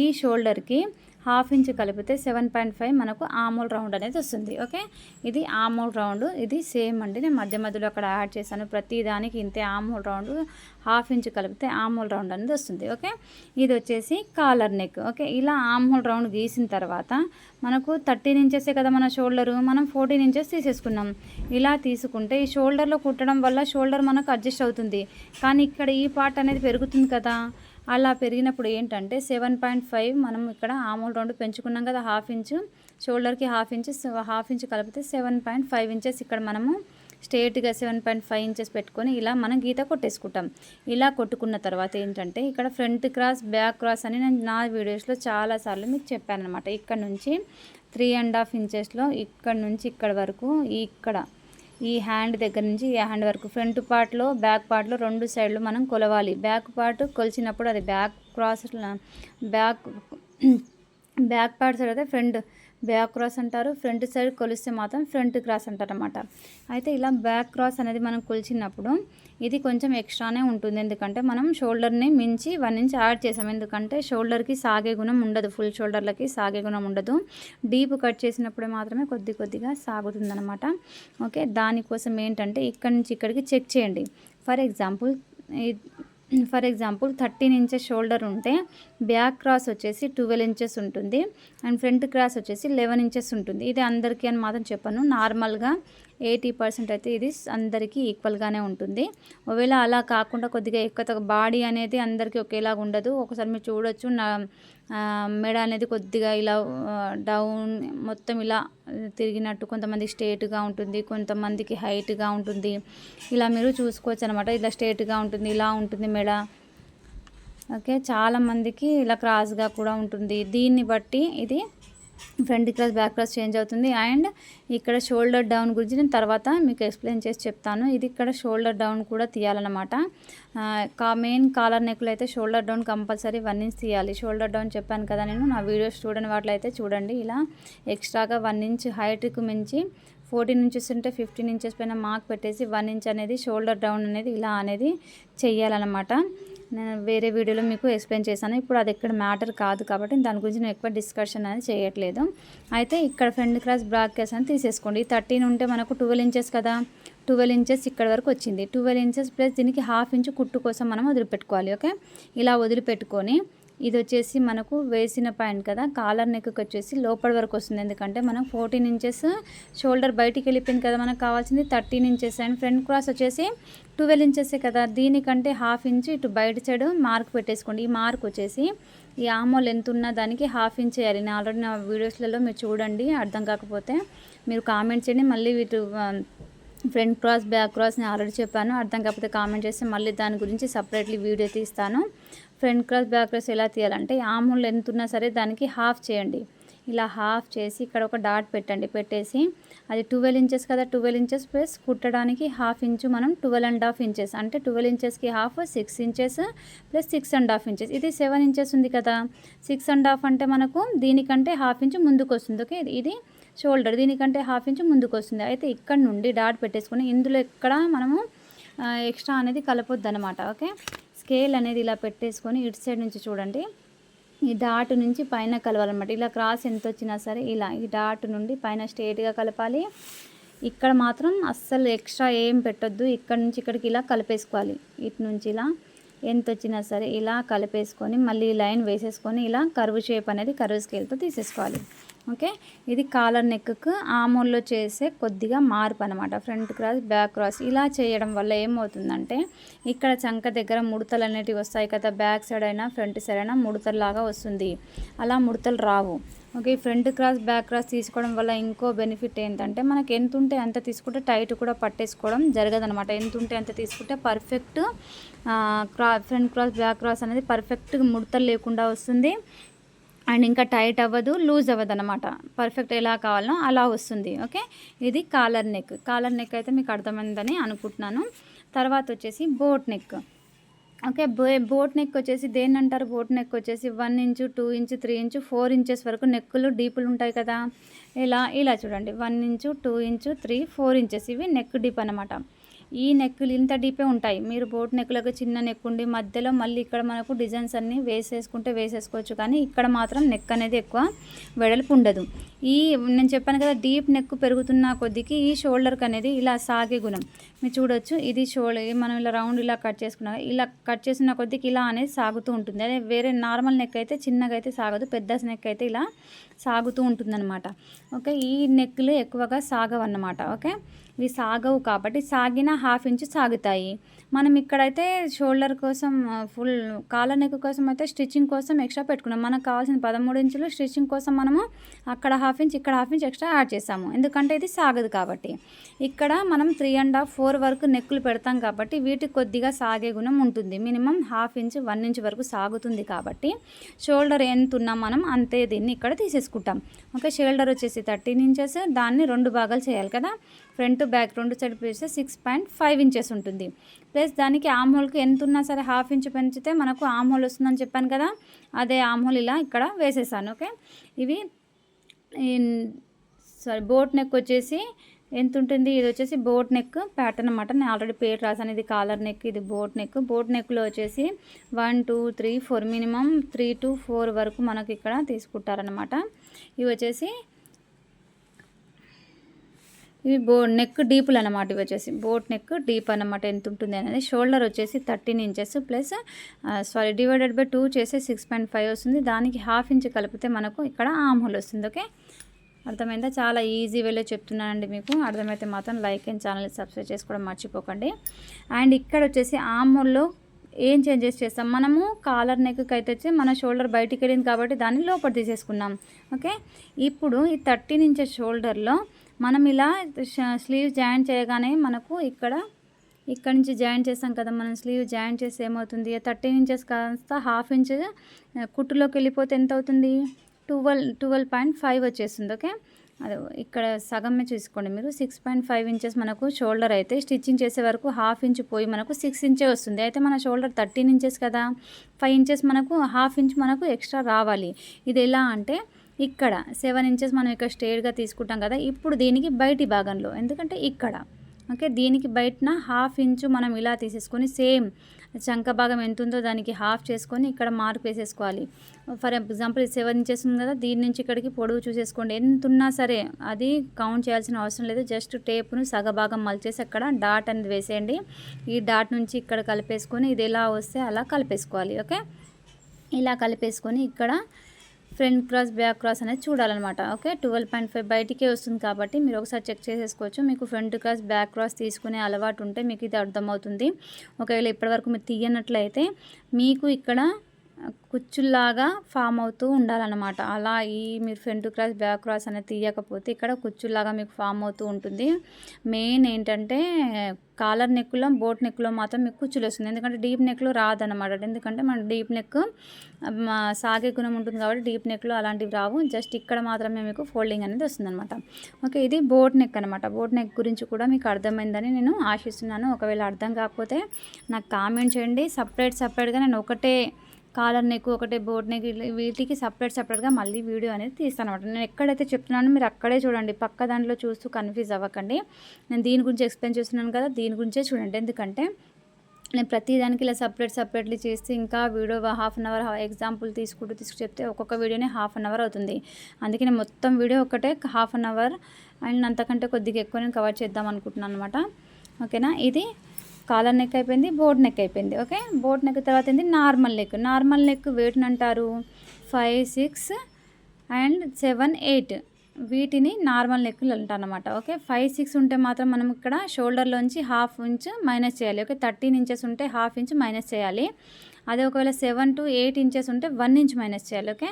ఈ షోల్డర్కి హాఫ్ ఇంచ్ కలిపితే 7.5 మనకు ఆర్మ్ హోల్ రౌండ్ అనేది వస్తుంది. ఓకే, ఇది ఆర్మ్ హోల్ రౌండ్. ఇది సేమ్ అండి, నేను మధ్యలో అక్కడ యాడ్ చేశాను. ప్రతి దానికి ఇంతే arm whole round. Half inch కలిపితే ఆర్మ్ హోల్ రౌండ్ అనేది వస్తుంది. ఓకే, ఇది వచ్చేసి కాలర్ నెక్. ఓకే, ఇలా ఆర్మ్ హోల్ రౌండ్ గీసిన తర్వాత మనకు 13 ఇంచెసే కదా మన షోల్డరు, మనం 14 ఇంచెస్ తీసేసుకున్నాం. ఇలా తీసుకుంటే ఈ షోల్డర్లో కుట్టడం వల్ల షోల్డర్ మనకు అడ్జస్ట్ అవుతుంది, కానీ ఇక్కడ ఈ పార్ట్ అనేది పెరుగుతుంది కదా. అలా పెరిగినప్పుడు ఏంటంటే 7.5 మనం ఇక్కడ ఆర్మ్ హోల్ రౌండ్ పెంచుకున్నాం కదా, హాఫ్ ఇంచ్ షోల్డర్కి హాఫ్ ఇంచ్ కలిపితే 7.5 ఇంచెస్ ఇక్కడ మనము స్ట్రేట్గా 7.5 ఇంచెస్ పెట్టుకొని ఇలా మనం గీత కొట్టేసుకుంటాం. ఇలా కొట్టుకున్న తర్వాత ఏంటంటే ఇక్కడ ఫ్రంట్ క్రాస్, బ్యాక్ క్రాస్ అని నేను నా వీడియోస్లో చాలాసార్లు మీకు చెప్పాను అనమాట. ఇక్కడ నుంచి 3.5 ఇంచెస్లో ఇక్కడ నుంచి ఇక్కడ వరకు ఈ హ్యాండ్ దగ్గర నుంచి ఈ హ్యాండ్ వరకు ఫ్రంట్ పార్ట్లో, బ్యాక్ పార్ట్లో 2 సైడ్లు మనం కొలవాలి. బ్యాక్ పార్ట్ కొలిచినప్పుడు అది back cross, back part side అయితే ఫ్రంట్ బ్యాక్ క్రాస్ అంటారు, ఫ్రంట్ సైడ్ కొలిస్తే మాత్రం ఫ్రంట్ క్రాస్ అంటారు అన్నమాట. అయితే ఇలా బ్యాక్ క్రాస్ అనేది మనం కొలిచినప్పుడు ఇది కొంచెం ఎక్స్ట్రానే ఉంటుంది, ఎందుకంటే మనం షోల్డర్ని మించి 1 ఇంచ్ యాడ్ చేసాం. ఎందుకంటే షోల్డర్కి సాగే గుణం ఉండదు, ఫుల్ షోల్డర్లకి సాగే గుణం ఉండదు. డీప్ కట్ చేసినప్పుడే మాత్రమే కొద్దిగా సాగుతుంది అనమాట. ఓకే, దానికోసం ఏంటంటే ఇక్కడ నుంచి ఇక్కడికి చెక్ చేయండి. ఫర్ ఎగ్జాంపుల్ 13 ఇంచెస్ షోల్డర్ ఉంటే బ్యాక్ క్రాస్ వచ్చేసి 12 ఇంచెస్ ఉంటుంది అండ్ ఫ్రంట్ క్రాస్ వచ్చేసి 11 ఇంచెస్ ఉంటుంది. ఇది అందరికీ అని మాత్రం చెప్పను, నార్మల్గా 80% అయితే ఇది అందరికీ ఈక్వల్గానే ఉంటుంది. ఒకవేళ అలా కాకుండా కొద్దిగా ఎక్కువ బాడీ అనేది అందరికీ ఒకేలాగా ఉండదు. ఒకసారి మీరు చూడొచ్చు, నా మెడ అనేది కొద్దిగా ఇలా డౌన్ మొత్తం ఇలా తిరిగినట్టు, కొంతమందికి స్ట్రేట్గా ఉంటుంది, కొంతమందికి హైట్గా ఉంటుంది. ఇలా మీరు చూసుకోవచ్చు అనమాట. ఇలా స్ట్రేట్గా ఉంటుంది, ఇలా ఉంటుంది మెడ. ఓకే, చాలామందికి ఇలా క్రాస్గా కూడా ఉంటుంది. దీన్ని బట్టి ఇది front cross, back cross change అవుతుంది. అండ్ ఇక్కడ షోల్డర్ డౌన్ గురించి నేను తర్వాత మీకు ఎక్స్ప్లెయిన్ చేసి చెప్తాను. ఇది ఇక్కడ షోల్డర్ డౌన్ కూడా తీయాలన్నమాట. మెయిన్ కాలర్ నెక్లో అయితే షోల్డర్ డౌన్ కంపల్సరీ 1 ఇంచ్ తీయాలి. షోల్డర్ డౌన్ చెప్పాను కదా నేను, నా వీడియోస్ చూడని వాటిలో అయితే చూడండి. ఇలా ఎక్స్ట్రాగా 1 ఇంచ్ హైట్కు మించి 14 ఇంచెస్ ఉంటే 15 ఇంచెస్ పైన మార్క్ పెట్టేసి 1 ఇంచ్ అనేది షోల్డర్ డౌన్ అనేది ఇలా అనేది చెయ్యాలన్నమాట. నేను వేరే వీడియోలో మీకు ఎక్స్ప్లెయిన్ చేశాను. ఇప్పుడు అది ఎక్కడ మ్యాటర్ కాదు కాబట్టి దాని గురించి నేను ఎక్కువ డిస్కషన్ అనేది చేయట్లేదు. అయితే ఇక్కడ ఫ్రంట్ క్రాస్, బ్యాక్ క్రాస్ అని తీసేసుకోండి. 13 ఉంటే మనకు 12 ఇంచెస్ కదా, 12 ఇంచెస్ ఇక్కడ వరకు వచ్చింది. 12 ఇంచెస్ ప్లస్ దీనికి హాఫ్ ఇంచ్ కుట్టు కోసం మనం వదిలిపెట్టుకోవాలి. ఓకే, ఇలా వదిలిపెట్టుకొని ఇది వచ్చేసి మనకు వేసిన పాయింట్ కదా, కాలర్ నెక్కి వచ్చేసి లోపల వరకు వస్తుంది. ఎందుకంటే మనం 14 ఇంచెస్ షోల్డర్ బయటికి వెళ్ళిపోయింది కదా, మనకు కావాల్సింది 13 ఇంచెస్ అండ్ ఫ్రంట్ క్రాస్ వచ్చేసి 12 ఇంచెసే కదా. దీనికంటే హాఫ్ ఇంచ్ ఇటు బయట సైడ్ మార్క్ పెట్టేసుకోండి. ఈ మార్క్ వచ్చేసి ఈ ఆర్మ్ హోల్ ఎంత ఉన్నా దానికి హాఫ్ ఇంచ్ చేయాలి. నేను ఆల్రెడీ నా వీడియోస్లలో మీరు చూడండి, అర్థం కాకపోతే మీరు కామెంట్ చేయండి. మళ్ళీ వీటి ఫ్రంట్ క్రాస్, బ్యాక్ క్రాస్ నేను ఆల్రెడీ చెప్పాను. అర్థం కాకపోతే కామెంట్ చేస్తే మళ్ళీ దాని గురించి సపరేట్లీ వీడియో తీస్తాను. ఫ్రంట్ క్రాస్, బ్యాక్ క్రాస్ ఎలా తీయాలంటే ఆర్మ్ హోల్ ఎంత ఉన్నా సరే దానికి హాఫ్ చేయండి. ఇలా హాఫ్ చేసి ఇక్కడ ఒక డాట్ పెట్టండి. పెట్టేసి అది 12 ఇంచెస్ కదా, 12 ఇంచెస్ ప్లస్ కుట్టడానికి హాఫ్ ఇంచు మనం 12.5 ఇంచెస్ అంటే 12 ఇంచెస్కి హాఫ్ 6 ఇంచెస్ ప్లస్ 6.5 ఇంచెస్. ఇది 7 ఇంచెస్ ఉంది కదా, 6.5 అంటే మనకు దీనికంటే హాఫ్ ఇంచు ముందుకు వస్తుంది. ఓకే, ఇది షోల్డర్, దీనికంటే హాఫ్ ఇంచు ముందుకు వస్తుంది. అయితే ఇక్కడ నుండి డాట్ పెట్టేసుకొని ఇందులో ఎక్కడ మనము ఎక్స్ట్రా అనేది కలపొద్దు అనమాట. ఓకే, స్కేల్ అనేది ఇలా పెట్టేసుకొని ఇటు సైడ్ నుంచి చూడండి, ఈ డాట్ నుంచి పైన కలవాలన్నమాట. ఇలా క్రాస్ ఎంత వచ్చినా సరే ఇలా ఈ డాట్ నుండి పైన స్ట్రేట్గా కలపాలి. ఇక్కడ మాత్రం అస్సలు ఎక్స్ట్రా ఏం పెట్టొద్దు. ఇక్కడ నుంచి ఇక్కడికి ఇలా కలిపేసుకోవాలి. ఇటు నుంచి ఇలా ఎంత వచ్చినా సరే ఇలా కలిపేసుకొని మళ్ళీ లైన్ వేసేసుకొని ఇలా కర్వ్ షేప్ అనేది కర్వ్ స్కేల్తో తీసేసుకోవాలి. ఓకే, ఇది కాలర్ నెక్కు ఆమోల్లో చేసే కొద్దిగా మార్పు అనమాట. ఫ్రంట్ క్రాస్ బ్యాక్ క్రాస్ ఇలా చేయడం వల్ల ఏమవుతుందంటే ఇక్కడ చంక దగ్గర ముడతలు అనేటివి వస్తాయి కదా, బ్యాక్ సైడ్ అయినా ఫ్రంట్ సైడ్ అయినా ముడతల్లాగా వస్తుంది. అలా ముడతలు రావు. Okay, front cross back cross తీసుకోవడం వల్ల ఇంకో బెనిఫిట్ ఏంటంటే మనకి ఎంత ఉంటే అంత తీసుకుంటే టైట్ కూడా పట్టేసుకోవడం జరగదనమాట. ఎంత ఉంటే అంత తీసుకుంటే perfect front cross back cross అనేది పర్ఫెక్ట్గా ముడతలు లేకుండా వస్తుంది. అండ్ ఇంకా టైట్ అవ్వదు, లూజ్ అవ్వదు అనమాట. పర్ఫెక్ట్ ఎలా కావాలనో అలా వస్తుంది. ఓకే, ఇది కాలర్ నెక్. కాలర్ నెక్ అయితే మీకు అర్థమైందని అనుకుంటున్నాను. తర్వాత వచ్చేసి boat neck. Okay, boat neck వచ్చేసి దేన్ని అంటారు? బోట్ నెక్ వచ్చేసి 1 ఇంచు 2 ఇంచు 3 ఇంచు 4 ఇంచెస్ వరకు నెక్కులు డీపులు ఉంటాయి కదా. ఇలా చూడండి, 1 ఇంచు 2 ఇంచు 3 4 ఇంచెస్ ఇవి నెక్ డీప్ అనమాట. ఈ నెక్కులు ఇంత డీపే ఉంటాయి. మీరు బోట్ నెక్కులకు చిన్న నెక్ ఉండి మధ్యలో మళ్ళీ ఇక్కడ మనకు డిజైన్స్ అన్నీ వేసేసుకోవచ్చు. కానీ ఇక్కడ మాత్రం నెక్ అనేది ఎక్కువ వెడల్పు ఉండదు. నేను చెప్పాను కదా, డీప్ నెక్ పెరుగుతున్న కొద్దికి ఈ షోల్డర్కి అనేది ఇలా సాగే గుణం మీరు చూడొచ్చు. ఇది షోల్డర్ మనం ఇలా రౌండ్ ఇలా కట్ చేసుకున్నా, ఇలా కట్ చేసిన కొద్దికి ఇలా అనేది సాగుతూ ఉంటుంది. అదే వేరే నార్మల్ నెక్ అయితే చిన్నగా అయితే సాగదు, పెద్ద నెక్ అయితే ఇలా సాగుతూ ఉంటుందన్నమాట. ఓకే, ఈ నెక్లు ఎక్కువగా సాగవన్నమాట. ఓకే, ఇవి సాగవు కాబట్టి సాగిన 1/2 ఇంచు సాగుతాయి. మనం ఇక్కడైతే షోల్డర్ కోసం ఫుల్ కాలర్ నెక్ కోసం అయితే స్టిచ్చింగ్ కోసం ఎక్స్ట్రా పెట్టుకున్నాం. మనకు కావాల్సిన 13 ఇంచులు స్టిచ్చింగ్ కోసం మనము అక్కడ 1/2 ఇంచ్ ఇక్కడ 1/2 ఇంచ్ ఎక్స్ట్రా యాడ్ చేసాము. ఎందుకంటే ఇది సాగదు కాబట్టి. ఇక్కడ మనం 3.5 4 వరకు నెక్కులు పెడతాం కాబట్టి వీటికి కొద్దిగా సాగే గుణం ఉంటుంది. మినిమం 1/2 ఇంచ్ 1 ఇంచ్ వరకు సాగుతుంది కాబట్టి షోల్డర్ ఎంత ఉన్నా మనం అంతే దీన్ని ఇక్కడ తీసేసుకుంటాం. ఓకే, షోల్డర్ వచ్చేసి 13 ఇంచెస్, దాన్ని 2 భాగాలు చేయాలి కదా. ఫ్రంట్ బ్యాక్ 2 సైడ్ చేస్తే 6.5 ఇంచెస్ ఉంటుంది. ప్లస్ దానికి ఆమ్ హోల్కి ఎంత ఉన్నా సరే 1/2 ఇంచ్ పెంచితే మనకు ఆమ్ హోల్ వస్తుందని చెప్పాను కదా, అదే ఆమ్ హోల్ ఇలా ఇక్కడ వేసేసాను. ఓకే, ఇవి బోట్ నెక్ వచ్చేసి ఎంత ఉంటుంది? ఇది వచ్చేసి బోట్ నెక్ ప్యాటర్న్ అనమాట. నేను ఆల్రెడీ పేరు రాసాను. ఇది కాలర్ నెక్, ఇది బోట్ నెక్. బోట్ నెక్లో వచ్చేసి 1 2 3 4 మినిమం 3 to 4 వరకు మనకు ఇక్కడ తీసుకుంటారనమాట. ఇవి వచ్చేసి ఇవి నెక్ డీపులు అనమాట. ఇవి వచ్చేసి బోట్ నెక్ డీప్ అనమాట. ఎంత ఉంటుంది అనేది షోల్డర్ వచ్చేసి 13 ఇంచెస్ ప్లస్ డివైడెడ్ బై 2 చేస్తే 6.5 వస్తుంది. దానికి 1/2 ఇంచ్ కలిపితే మనకు ఇక్కడ ఆమ్ హోల్ వస్తుంది. ఓకే, అర్థమైందా? చాలా ఈజీ వేలో చెప్తున్నానండి మీకు. అర్థమైతే మాత్రం లైక్ అండ్ ఛానల్ సబ్స్క్రైబ్ చేసుకోవడం మర్చిపోకండి. అండ్ ఇక్కడ వచ్చేసి ఆమ్ హోల్లో ఏం చేంజెస్ చేస్తాం మనము? కాలర్ నెక్కి అయితే వచ్చి మన షోల్డర్ బయటికి వెళ్ళింది కాబట్టి దాన్ని లోపల తీసేసుకున్నాం. ఓకే, ఇప్పుడు ఈ 13 ఇంచెస్ షోల్డర్లో మనం ఇలా స్లీవ్ జాయిన్ చేయగానే మనకు ఇక్కడ నుంచి జాయిన్ చేస్తాం కదా, మనం స్లీవ్ జాయిన్ చేస్తే ఏమవుతుంది? 13 ఇంచెస్ కాస్త 1/2 ఇంచ్ కుట్టులోకి వెళ్ళిపోతే ఎంత అవుతుంది? 12.5 వచ్చేస్తుంది. ఓకే, అది ఇక్కడ సగమే చూసుకోండి మీరు. 6.5 ఇంచెస్ మనకు షోల్డర్ అయితే స్టిచ్చింగ్ చేసే వరకు 1/2 ఇంచ్ పోయి మనకు 6 ఇంచే వస్తుంది. అయితే మన షోల్డర్ 13 ఇంచెస్ కదా, 5 ఇంచెస్ మనకు 1/2 ఇంచ్ మనకు ఎక్స్ట్రా రావాలి. ఇది ఎలా అంటే ఇక్కడ 7 ఇంచెస్ మనం ఇక్కడ స్ట్రేట్గా తీసుకుంటాం కదా, ఇప్పుడు దీనికి బయటి భాగంలో ఎందుకంటే ఇక్కడ ఓకే, దీనికి బయటన 1/2 ఇంచు మనం ఇలా తీసేసుకొని సేమ్ చంక భాగం ఎంత ఉందో దానికి 1/2 చేసుకొని ఇక్కడ మార్క్ వేసేసుకోవాలి. ఫర్ ఎగ్జాంపుల్ 7 ఇంచెస్ ఉంది కదా, దీని నుంచి ఇక్కడికి పొడవు చూసేసుకోండి. ఎంత ఉన్నా సరే అది కౌంట్ చేయాల్సిన అవసరం లేదు. జస్ట్ టేప్ను సగభాగం మలిచేసి అక్కడ డాట్ అనేది వేసేయండి. ఈ డాట్ నుంచి ఇక్కడ కలిపేసుకొని ఇది ఎలా వస్తే అలా కలిపేసుకోవాలి. ఓకే, ఇలా కలిపేసుకొని ఇక్కడ ఫ్రంట్ క్రాస్ బ్యాక్ క్రాస్ అనేది చూడాలన్నమాట. ఓకే, 12.5 బయటికే వస్తుంది కాబట్టి మీరు ఒకసారి చెక్ చేసేసుకోవచ్చు. మీకు ఫ్రంట్ క్రాస్ బ్యాక్ క్రాస్ తీసుకునే అలవాటు ఉంటే మీకు ఇది అర్థమవుతుంది. ఒకవేళ ఇప్పటివరకు మీరు తీయనట్లయితే మీకు ఇక్కడ కుచ్చుల్లాగా ఫామ్ అవుతూ ఉండాలన్నమాట. అలా మీరు ఫ్రంట్ క్రాస్ బ్యాక్ క్రాస్ అనేది తీయకపోతే ఇక్కడ కుచ్చుల్లాగా మీకు ఫామ్ అవుతూ ఉంటుంది. మెయిన్ ఏంటంటే కాలర్ నెక్లో బోట్ నెక్లో మాత్రం మీకు కుచ్చులు వస్తుంది. ఎందుకంటే డీప్ నెక్లో రాదన్నమాట. ఎందుకంటే మన డీప్ నెక్ సాగే గుణం ఉంటుంది కాబట్టి డీప్ నెక్లో అలాంటివి రావు. జస్ట్ ఇక్కడ మాత్రమే మీకు ఫోల్డింగ్ అనేది వస్తుందన్నమాట. ఓకే, ఇది బోట్ నెక్ అనమాట. బోట్ నెక్ గురించి కూడా మీకు అర్థమైందని నేను ఆశిస్తున్నాను. ఒకవేళ అర్థం కాకపోతే నాకు కామెంట్ చేయండి. సపరేట్గా నేను ఒకటే కాలర్ నెక్ ఒకటే బోట్ నెక్ వీటికి సపరేట్గా మళ్ళీ వీడియో అనేది తీస్తాను అనమాట. నేను ఎక్కడైతే చెప్తున్నానో మీరు అక్కడే చూడండి, పక్క దాంట్లో చూస్తూ కన్ఫ్యూజ్ అవ్వకండి. నేను దీని గురించి ఎక్స్ప్లెయిన్ చేస్తున్నాను కదా, దీని గురించే చూడండి. ఎందుకంటే నేను ప్రతిదానికి ఇలా సపరేట్లీ చేస్తే ఇంకా video half an hour example తీసుకుంటూ చెప్తే ఒక్కొక్క వీడియోనే హాఫ్ అన్ అవర్ అవుతుంది. అందుకే నేను మొత్తం వీడియో ఒకటే హాఫ్ అన్ అవర్ అండ్ అంతకంటే కొద్దిగా ఎక్కువ నేను కవర్ చేద్దాం అనుకుంటున్నాను అనమాట. ఓకేనా, ఇది కాలర్ నెక్ అయిపోయింది, బోట్ నెక్ అయిపోయింది. ఓకే, బోట్ నెక్ తర్వాత ఏంటి నార్మల్ నెక్. నార్మల్ నెక్ వేటిని అంటారు? 5, 6 అండ్ 7, 8 వీటిని నార్మల్ నెక్కులు అంటారనమాట. ఓకే, 5, 6 ఉంటే మాత్రం మనం ఇక్కడ షోల్డర్లోంచి ½ ఇంచ్ మైనస్ చేయాలి. ఓకే, 13 ఇంచెస్ ఉంటే ½ ఇంచ్ మైనస్ చేయాలి. అదే ఒకవేళ 7 to 8 ఇంచెస్ ఉంటే 1 ఇంచ్ మైనస్ చేయాలి. ఓకే,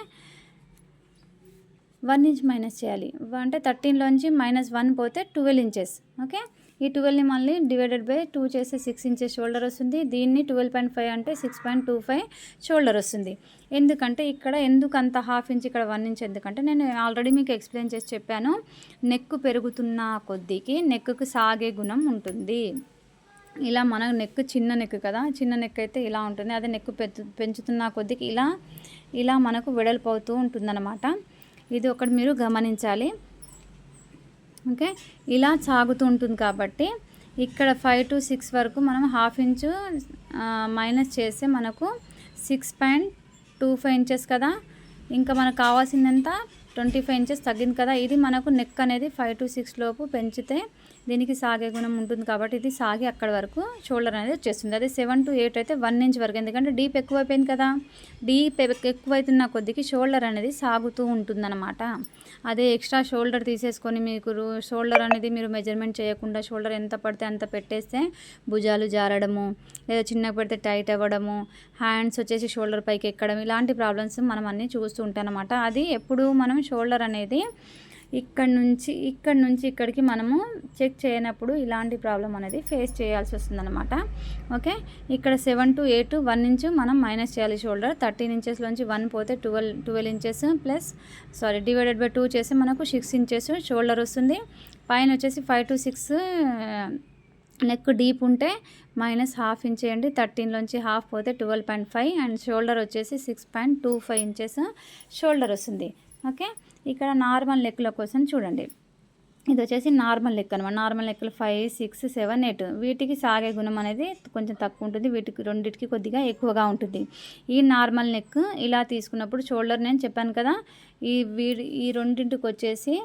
1 ఇంచ్ మైనస్ చేయాలి. అంటే 13లోంచి -1 పోతే 12 ఇంచెస్. ఓకే, ఈ 12ని మళ్ళీ డివైడెడ్ బై 2 చేస్తే 6 ఇంచెస్ షోల్డర్ వస్తుంది. దీన్ని 12.5 అంటే 6.25 షోల్డర్ వస్తుంది. ఎందుకంటే ఇక్కడ ఎందుకు అంత ½ ఇంచ్ ఇక్కడ 1 ఇంచ్ ఎందుకంటే నేను ఆల్రెడీ మీకు ఎక్స్ప్లెయిన్ చేసి చెప్పాను. నెక్ పెరుగుతున్న కొద్దికి నెక్కు సాగే గుణం ఉంటుంది. ఇలా మన నెక్ చిన్న నెక్ కదా, చిన్న నెక్ అయితే ఇలా ఉంటుంది. అదే నెక్ పెంచుతున్న కొద్దికి ఇలా మనకు వెడల్పు అవుతూ ఉంటుందన్నమాట. ఇది ఒకటి మీరు గమనించాలి. ఓకే, ఇలా సాగుతూ ఉంటుంది కాబట్టి ఇక్కడ 5 to 6 వరకు మనం ½ ఇంచు మైనస్ చేస్తే మనకు 6.25 ఇంచెస్ కదా. ఇంకా మనకు కావాల్సిందంతా 25 ఇంచెస్ తగ్గింది కదా. ఇది మనకు నెక్ అనేది 5 to 6 లోపు పెంచితే దీనికి సాగే గుణం ఉంటుంది కాబట్టి ఇది సాగి అక్కడ వరకు షోల్డర్ అనేది వచ్చేస్తుంది. అదే 7 to 8 అయితే 1 ఇంచ్ వరకు, ఎందుకంటే డీప్ ఎక్కువైపోయింది కదా. డీప్ ఎక్కువైతున్న కొద్దికి షోల్డర్ అనేది సాగుతూ ఉంటుందన్నమాట. అదే ఎక్స్ట్రా షోల్డర్ తీసేసుకొని మీకు షోల్డర్ అనేది మీరు మెజర్మెంట్ చేయకుండా షోల్డర్ ఎంత పడితే అంత పెట్టేస్తే భుజాలు జారడము, లేదా చిన్నగా పెడితే టైట్ అవ్వడము, హ్యాండ్స్ వచ్చేసి షోల్డర్ పైకి ఎక్కడం, ఇలాంటి ప్రాబ్లమ్స్ మనం అన్నీ చూస్తూ ఉంటాం అన్నమాట. అది ఎప్పుడు మనం షోల్డర్ అనేది ఇక్కడ నుంచి ఇక్కడికి మనము చెక్ చేయనప్పుడు ఇలాంటి ప్రాబ్లం అనేది ఫేస్ చేయాల్సి వస్తుందన్నమాట. ఓకే, ఇక్కడ 7 to 8 1 ఇంచ్ మనం మైనస్ చేయాలి షోల్డర్. 13 ఇంచెస్లోంచి 1 పోతే 12 ఇంచెస్ డివైడెడ్ బై 2 చేస్తే మనకు 6 ఇంచెస్ షోల్డర్ వస్తుంది. పైన వచ్చేసి 5 to 6 నెక్ డీప్ ఉంటే -½ ఇంచ్ చేయండి. 13లోంచి ½ పోతే 12.5 అండ్ షోల్డర్ వచ్చేసి 6.25 ఇంచెస్ షోల్డర్ వస్తుంది. ఓకే, ఇక్కడ నార్మల్ నెక్ల కోసం చూడండి. ఇది వచ్చేసి నార్మల్ నెక్ అనమాట. నార్మల్ నెక్లు 5, 6, 7, 8 వీటికి సాగే గుణం అనేది కొంచెం తక్కువ ఉంటుంది, వీటికి రెండింటికి కొద్దిగా ఎక్కువగా ఉంటుంది. ఈ నార్మల్ నెక్ ఇలా తీసుకున్నప్పుడు షోల్డర్ నేను చెప్పాను కదా, ఈ రెండింటికి వచ్చేసి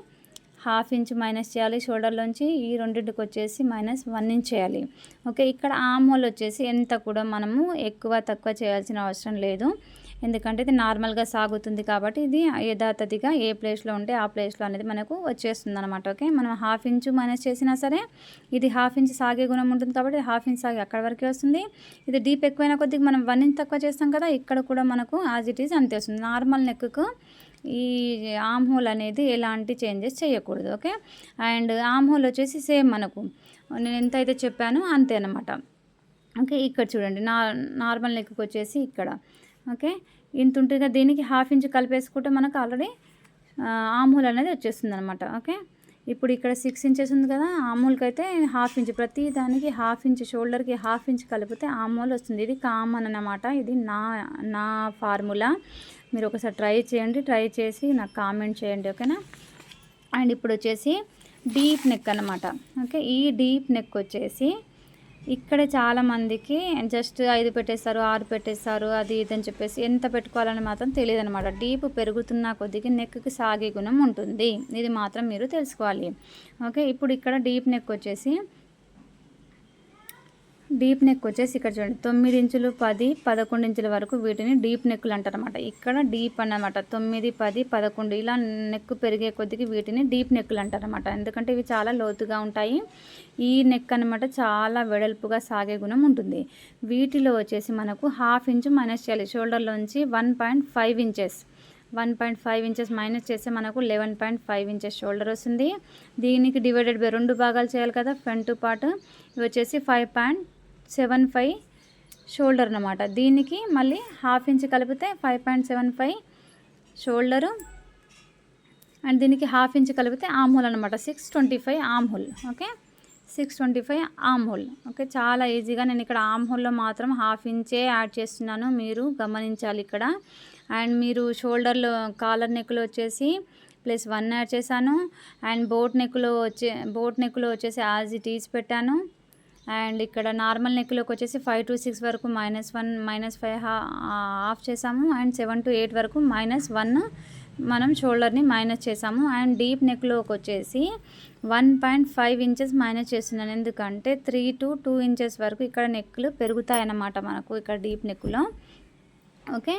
½ ఇంచ్ మైనస్ చేయాలి షోల్డర్లోంచి, ఈ రెండింటికి వచ్చేసి -1 ఇంచ్ చేయాలి. ఓకే, ఇక్కడ ఆర్మ్ హోల్ వచ్చేసి ఎంత కూడా మనము ఎక్కువ తక్కువ చేయాల్సిన అవసరం లేదు. ఎందుకంటే ఇది నార్మల్గా సాగుతుంది కాబట్టి ఇది యథాతథిగా ఏ ప్లేస్లో ఉంటే ఆ ప్లేస్లో అనేది మనకు వచ్చేస్తుంది అనమాట. ఓకే, మనం ½ ఇంచ్ మైనస్ చేసినా సరే ఇది ½ ఇంచ్ సాగే గుణం ఉంటుంది కాబట్టి ½ ఇంచ్ సాగి అక్కడ వరకే వస్తుంది. ఇది డీప్ ఎక్కువైన కొద్దిగా మనం 1 ఇంచ్ తక్కువ చేస్తాం కదా, ఇక్కడ కూడా మనకు యాజ్ ఇట్ ఈజ్ అంతే వస్తుంది. నార్మల్ నెక్కు ఈ ఆర్మ్ హోల్ అనేది ఎలాంటి చేంజెస్ చేయకూడదు. ఓకే, అండ్ ఆర్మ్ హోల్ వచ్చేసి సేమ్ మనకు నేను ఎంత అయితే చెప్పానో అంతే అనమాట. ఓకే, ఇక్కడ చూడండి నార్మల్ నెక్కు వచ్చేసి ఇక్కడ ఓకే ఇంత ఉంటుంది. దీనికి ½ ఇంచ్ కలిపేసుకుంటే మనకు ఆల్రెడీ ఆర్మ్ హోల్ అనేది వచ్చేస్తుంది అనమాట. ఓకే, ఇప్పుడు ఇక్కడ 6 ఇంచెస్ ఉంది కదా, ఆర్మ్ హోల్కి అయితే ½ ఇంచ్, ప్రతి దానికి ½ ఇంచ్, షోల్డర్కి ½ ఇంచ్ కలిపితే ఆర్మ్ హోల్ వస్తుంది. ఇది కామన్ అన్నమాట, ఇది నా ఫార్ములా. మీరు ఒకసారి ట్రై చేయండి, ట్రై చేసి నాకు కామెంట్ చేయండి. ఓకేనా, అండ్ ఇప్పుడు వచ్చేసి డీప్ నెక్ అన్నమాట. ఓకే, ఈ డీప్ నెక్ వచ్చేసి ఇక్కడ చాలామందికి జస్ట్ 5 పెట్టేస్తారు, 6 పెట్టేస్తారు, అది ఇదని చెప్పేసి ఎంత పెట్టుకోవాలని మాత్రం తెలియదు అనమాట. డీప్ పెరుగుతున్న కొద్దిగా నెక్కి సాగే గుణం ఉంటుంది, ఇది మాత్రం మీరు తెలుసుకోవాలి. ఓకే, ఇప్పుడు ఇక్కడ డీప్ నెక్ వచ్చేసి ఇక్కడ చూడండి 9 ఇంచులు, 10, 11 ఇంచుల వరకు వీటిని డీప్ నెక్కులు అంటారనమాట. ఇక్కడ డీప్ అన్నమాట 9, 10, 11 ఇలా నెక్ పెరిగే కొద్దికి వీటిని డీప్ నెక్కులు అంటారనమాట. ఎందుకంటే ఇవి చాలా లోతుగా ఉంటాయి. ఈ నెక్ అనమాట చాలా వెడల్పుగా సాగే గుణం ఉంటుంది. వీటిలో వచ్చేసి మనకు ½ ఇంచ్ మైనస్ చేయాలి షోల్డర్లోంచి. 1.5 ఇంచెస్ 1.5 ఇంచెస్ మైనస్ చేస్తే మనకు 11.5 ఇంచెస్ షోల్డర్ వస్తుంది. దీనికి డివైడెడ్ బై 2 భాగాలు చేయాలి కదా ఫ్రంట్ పార్ట్. ఇవి వచ్చేసి 5.75 షోల్డర్ అన్నమాట. దీనికి మళ్ళీ ½ ఇంచ్ కలిపితే 5.75 షోల్డరు, అండ్ దీనికి ½ ఇంచ్ కలిపితే ఆర్మ్ హోల్ అనమాట. 625 arm whole. Okay, 625 arm whole. Okay, చాలా ఈజీగా నేను ఇక్కడ ఆర్మ్ హోల్లో మాత్రం ½ ఇంచే యాడ్ చేస్తున్నాను, మీరు గమనించాలి ఇక్కడ. అండ్ మీరు షోల్డర్లో కాలర్ నెక్లో వచ్చేసి +1 యాడ్ చేశాను, అండ్ బోట్ నెక్లో వచ్చేసి యాజ్ ఇట్ ఈజ్ పెట్టాను. అండ్ ఇక్కడ నార్మల్ నెక్లోకి వచ్చేసి 5 to 6 వరకు -1 -5 ఆఫ్ చేసాము. అండ్ 7 to 8 వరకు -1 మనం షోల్డర్ని మైనస్ చేసాము. అండ్ డీప్ నెక్లోకి వచ్చేసి 1.5 ఇంచెస్ మైనస్ చేస్తున్నాను. ఎందుకంటే 3 to 2 ఇంచెస్ వరకు ఇక్కడ నెక్లు పెరుగుతాయన్నమాట మనకు ఇక్కడ డీప్ నెక్లో. ఓకే,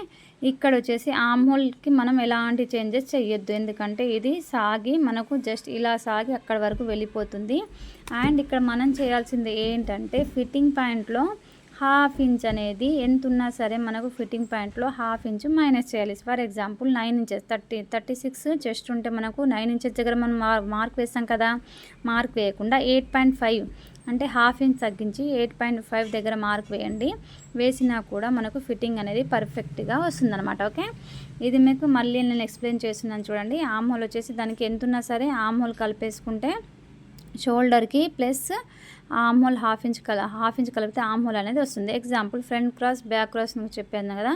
ఇక్కడ వచ్చేసి ఆర్మ్ హోల్కి మనం ఎలాంటి చేంజెస్ చేయొద్దు, ఎందుకంటే ఇది సాగి మనకు జస్ట్ ఇలా సాగి అక్కడ వరకు వెళ్ళిపోతుంది. అండ్ ఇక్కడ మనం చేయాల్సింది ఏంటంటే ఫిట్టింగ్ పాయింట్లో 1/2 ఇంచ్ అనేది ఎంత ఉన్నా సరే మనకు ఫిట్టింగ్ పాయింట్లో 1/2 ఇంచ్ మైనస్ చేయాలి. ఫర్ ఎగ్జాంపుల్ 9 ఇంచెస్ 36 చెస్ట్ ఉంటే మనకు 9 ఇంచెస్ దగ్గర మనం మార్క్ వేస్తాం కదా, మార్క్ వేయకుండా 8.5 అంటే 1/2 ఇంచ్ తగ్గించి 8.5 దగ్గర మార్క్ వేయండి. వేసినా కూడా మనకు ఫిట్టింగ్ అనేది పర్ఫెక్ట్గా వస్తుందన్నమాట. ఓకే, ఇది మీకు మళ్ళీ నేను ఎక్స్ప్లెయిన్ చేస్తున్నాను చూడండి. ఆర్మ్ హోల్ వచ్చేసి దానికి ఎంత ఉన్నా సరే ఆర్మ్ హోల్ కలిపేసుకుంటే షోల్డర్కి ప్లస్ ఆర్మ్ హోల్ 1/2 ఇంచ్ కలిపితే ఆర్మ్ హోల్ అనేది వస్తుంది. Example front cross back cross నువ్వు చెప్పాను కదా,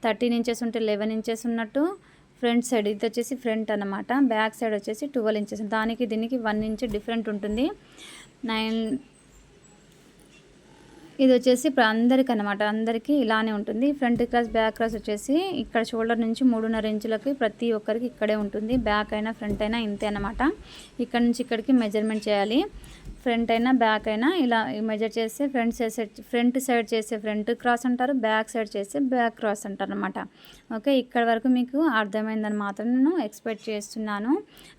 13 ఇంచెస్ ఉంటే 11 ఇంచెస్ ఉన్నట్టు ఫ్రంట్ సైడ్ ఇది వచ్చేసి ఫ్రంట్ అనమాట, బ్యాక్ సైడ్ వచ్చేసి 12 ఇంచెస్. దానికి దీనికి 1 ఇంచ్ డిఫరెంట్ ఉంటుంది. 9 ఇది వచ్చేసి ఇప్పుడు అందరికీ అనమాట, అందరికీ ఇలానే ఉంటుంది. ఫ్రంట్ క్రాస్ బ్యాక్ క్రాస్ వచ్చేసి ఇక్కడ షోల్డర్ నుంచి 3.5 ఇంచులకి ప్రతి ఒక్కరికి ఇక్కడే ఉంటుంది. బ్యాక్ అయినా ఫ్రంట్ అయినా ఇంతే అనమాట. ఇక్కడ నుంచి ఇక్కడికి మెజర్మెంట్ చేయాలి. ఫ్రంట్ అయినా బ్యాక్ అయినా ఇలా మెజర్ చేస్తే ఫ్రంట్ సైడ్ చేసే ఫ్రంట్ క్రాస్ అంటారు, బ్యాక్ సైడ్ చేస్తే బ్యాక్ క్రాస్ అంటారు అనమాట. ఓకే, ఇక్కడ వరకు మీకు అర్థమైందని మాత్రం నేను ఎక్స్పెక్ట్ చేస్తున్నాను.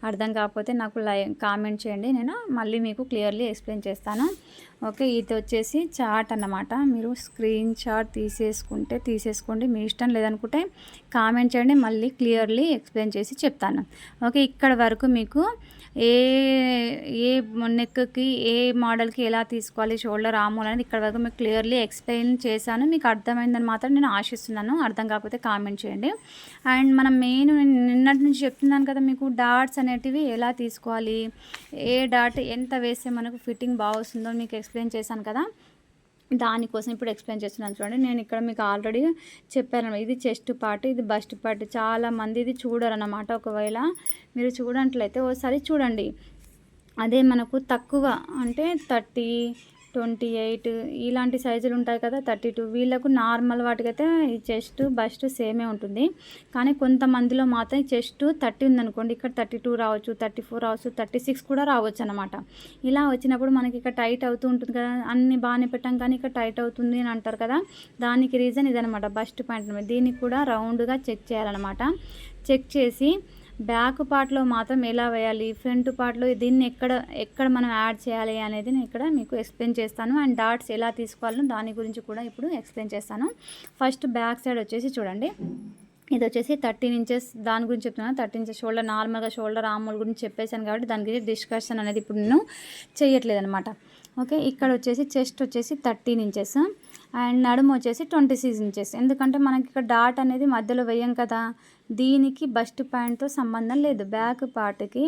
అర్థం కాకపోతే నాకు కామెంట్ చేయండి, నేను మళ్ళీ మీకు క్లియర్లీ ఎక్స్ప్లెయిన్ చేస్తాను. ఓకే, ఇది వచ్చేసి చార్ట్ అన్నమాట. మీరు స్క్రీన్ షాట్ తీసేసుకోండి, మీ ఇష్టం. లేదనుకుంటే కామెంట్ చేయండి, మళ్ళీ క్లియర్లీ ఎక్స్ప్లెయిన్ చేసి చెప్తాను. ఓకే, ఇక్కడ వరకు మీకు ఏ నెక్కి ఏ మోడల్కి ఎలా తీసుకోవాలి షోల్డర్ ఆర్మ్ హోల్ అనేది ఇక్కడ వరకు మీకు క్లియర్లీ ఎక్స్ప్లెయిన్ చేశాను. మీకు అర్థమైందని మాత్రం నేను ఆశిస్తున్నాను. అర్థం కాకపోతే కామెంట్ చేయండి. అండ్ మనం మెయిన్ నిన్నటి నుంచి చెప్తున్నాను కదా మీకు డాట్స్ అనేటివి ఎలా తీసుకోవాలి, ఏ డాట్ ఎంత వేస్తే మనకు ఫిట్టింగ్ బాగా వస్తుందో మీకు ఎక్స్ప్లెయిన్ చేశాను కదా, దానికోసం ఇప్పుడు ఎక్స్ప్లెయిన్ చేస్తున్నాను చూడండి. నేను ఇక్కడ మీకు ఆల్రెడీ చెప్పాను, ఇది చెస్ట్ పార్ట్, ఇది బస్ట్ పార్ట్. చాలామంది ఇది చూడరు అన్నమాట. ఒకవేళ మీరు చూడట్లయితే ఒకసారి చూడండి. అదే మనకు తక్కువ అంటే 30, 28 ఇలాంటి సైజులు ఉంటాయి కదా, 32 వీళ్ళకు నార్మల్ వాటికైతే ఈ చెస్ట్ బస్ట్ సేమే ఉంటుంది. కానీ కొంతమందిలో మాత్రం చెస్ట్ 30 ఉందనుకోండి, ఇక్కడ 32 రావచ్చు, 34 రావచ్చు, 36 కూడా రావచ్చు అనమాట. ఇలా వచ్చినప్పుడు మనకి ఇక్కడ టైట్ అవుతూ ఉంటుంది కదా, అన్ని బాగానే పెట్టాం కానీ ఇక్కడ టైట్ అవుతుంది అని అంటారు కదా, దానికి రీజన్ ఇదనమాట, బస్ట్ పాయింట్. దీనికి కూడా రౌండ్గా చెక్ చేయాలన్నమాట. చెక్ చేసి బ్యాక్ పార్ట్లో మాత్రం ఎలా వేయాలి, ఫ్రంట్ పార్ట్లో దీన్ని ఎక్కడ మనం యాడ్ చేయాలి అనేది నేను ఇక్కడ మీకు ఎక్స్ప్లెయిన్ చేస్తాను. అండ్ డాట్స్ ఎలా తీసుకోవాలో దాని గురించి కూడా ఇప్పుడు ఎక్స్ప్లెయిన్ చేస్తాను. ఫస్ట్ బ్యాక్ సైడ్ వచ్చేసి చూడండి, ఇది వచ్చేసి 13 ఇంచెస్ దాని గురించి చెప్తున్నాను. 13 ఇంచెస్ షోల్డర్, నార్మల్గా షోల్డర్ ఆర్మ్ హోల్ గురించి చెప్పేశాను కాబట్టి దాని గురించి డిస్కషన్ అనేది ఇప్పుడు నేను చేయట్లేదు అనమాట. ఓకే, ఇక్కడ వచ్చేసి చెస్ట్ వచ్చేసి 13 ఇంచెస్ అండ్ నడుము వచ్చేసి 26 ఇంచెస్. ఎందుకంటే మనకి ఇక్కడ డాట్ అనేది మధ్యలో వేయం కదా, దీనికి బస్ట్ పాయింట్తో సంబంధం లేదు, బ్యాక్ పార్ట్కి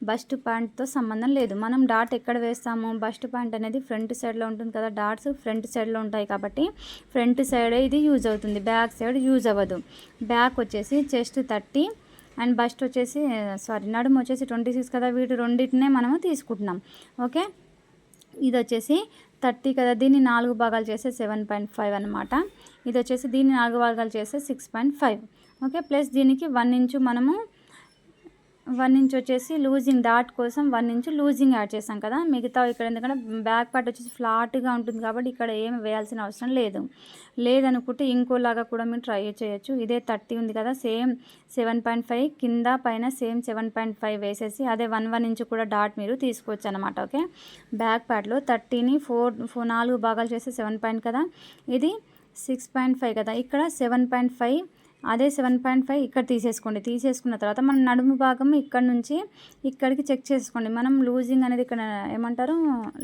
బస్ట్ పాయింట్తో సంబంధం లేదు. మనం డాట్ ఎక్కడ వేస్తాము, బస్ట్ పాయింట్ అనేది ఫ్రంట్ సైడ్లో ఉంటుంది కదా, డాట్స్ ఫ్రంట్ సైడ్లో ఉంటాయి కాబట్టి ఫ్రంట్ సైడ్ ఇది యూజ్ అవుతుంది, బ్యాక్ సైడ్ యూజ్ అవ్వదు. బ్యాక్ వచ్చేసి చెస్ట్ 30 అండ్ బస్ట్ వచ్చేసి నడుము వచ్చేసి 26 కదా, వీటి రెండింటినే మనము తీసుకుంటున్నాం. ఓకే, ఇది వచ్చేసి 30 కదా, దీన్ని 4 భాగాలు చేస్తే 7.5 అనమాట. ఇది వచ్చేసి దీన్ని 4 భాగాలు చేస్తే 6.5. ఓకే, ప్లస్ దీనికి 1 ఇంచు మనము 1 ఇంచ్ వచ్చేసి లూజింగ్ డాట్ కోసం 1 ఇంచ్ లూజింగ్ యాడ్ చేస్తాం కదా. మిగతా ఇక్కడ ఎందుకంటే బ్యాక్ పార్ట్ వచ్చేసి ఫ్లాట్గా ఉంటుంది కాబట్టి ఇక్కడ ఏమి వేయాల్సిన అవసరం లేదనుకుంటే ఇంకోలాగా కూడా మీరు ట్రై చేయొచ్చు. ఇదే 30 ఉంది కదా, సేమ్ 7.5 కింద పైన సేమ్ 7.5 వేసేసి అదే 1 ఇంచ్ కూడా డాట్ మీరు తీసుకోవచ్చు అనమాట. ఓకే, బ్యాక్ పార్ట్లో 30ని 4 భాగాలు చేస్తే 7 కదా, ఇది 6.5 కదా, ఇక్కడ 7.5 అదే 7.5 ఇక్కడ తీసేసుకున్న తర్వాత మనం నడుము భాగం ఇక్కడ నుంచి ఇక్కడికి చెక్ చేసుకోండి. మనం లూజింగ్ అనేది ఇక్కడ ఏమంటారు,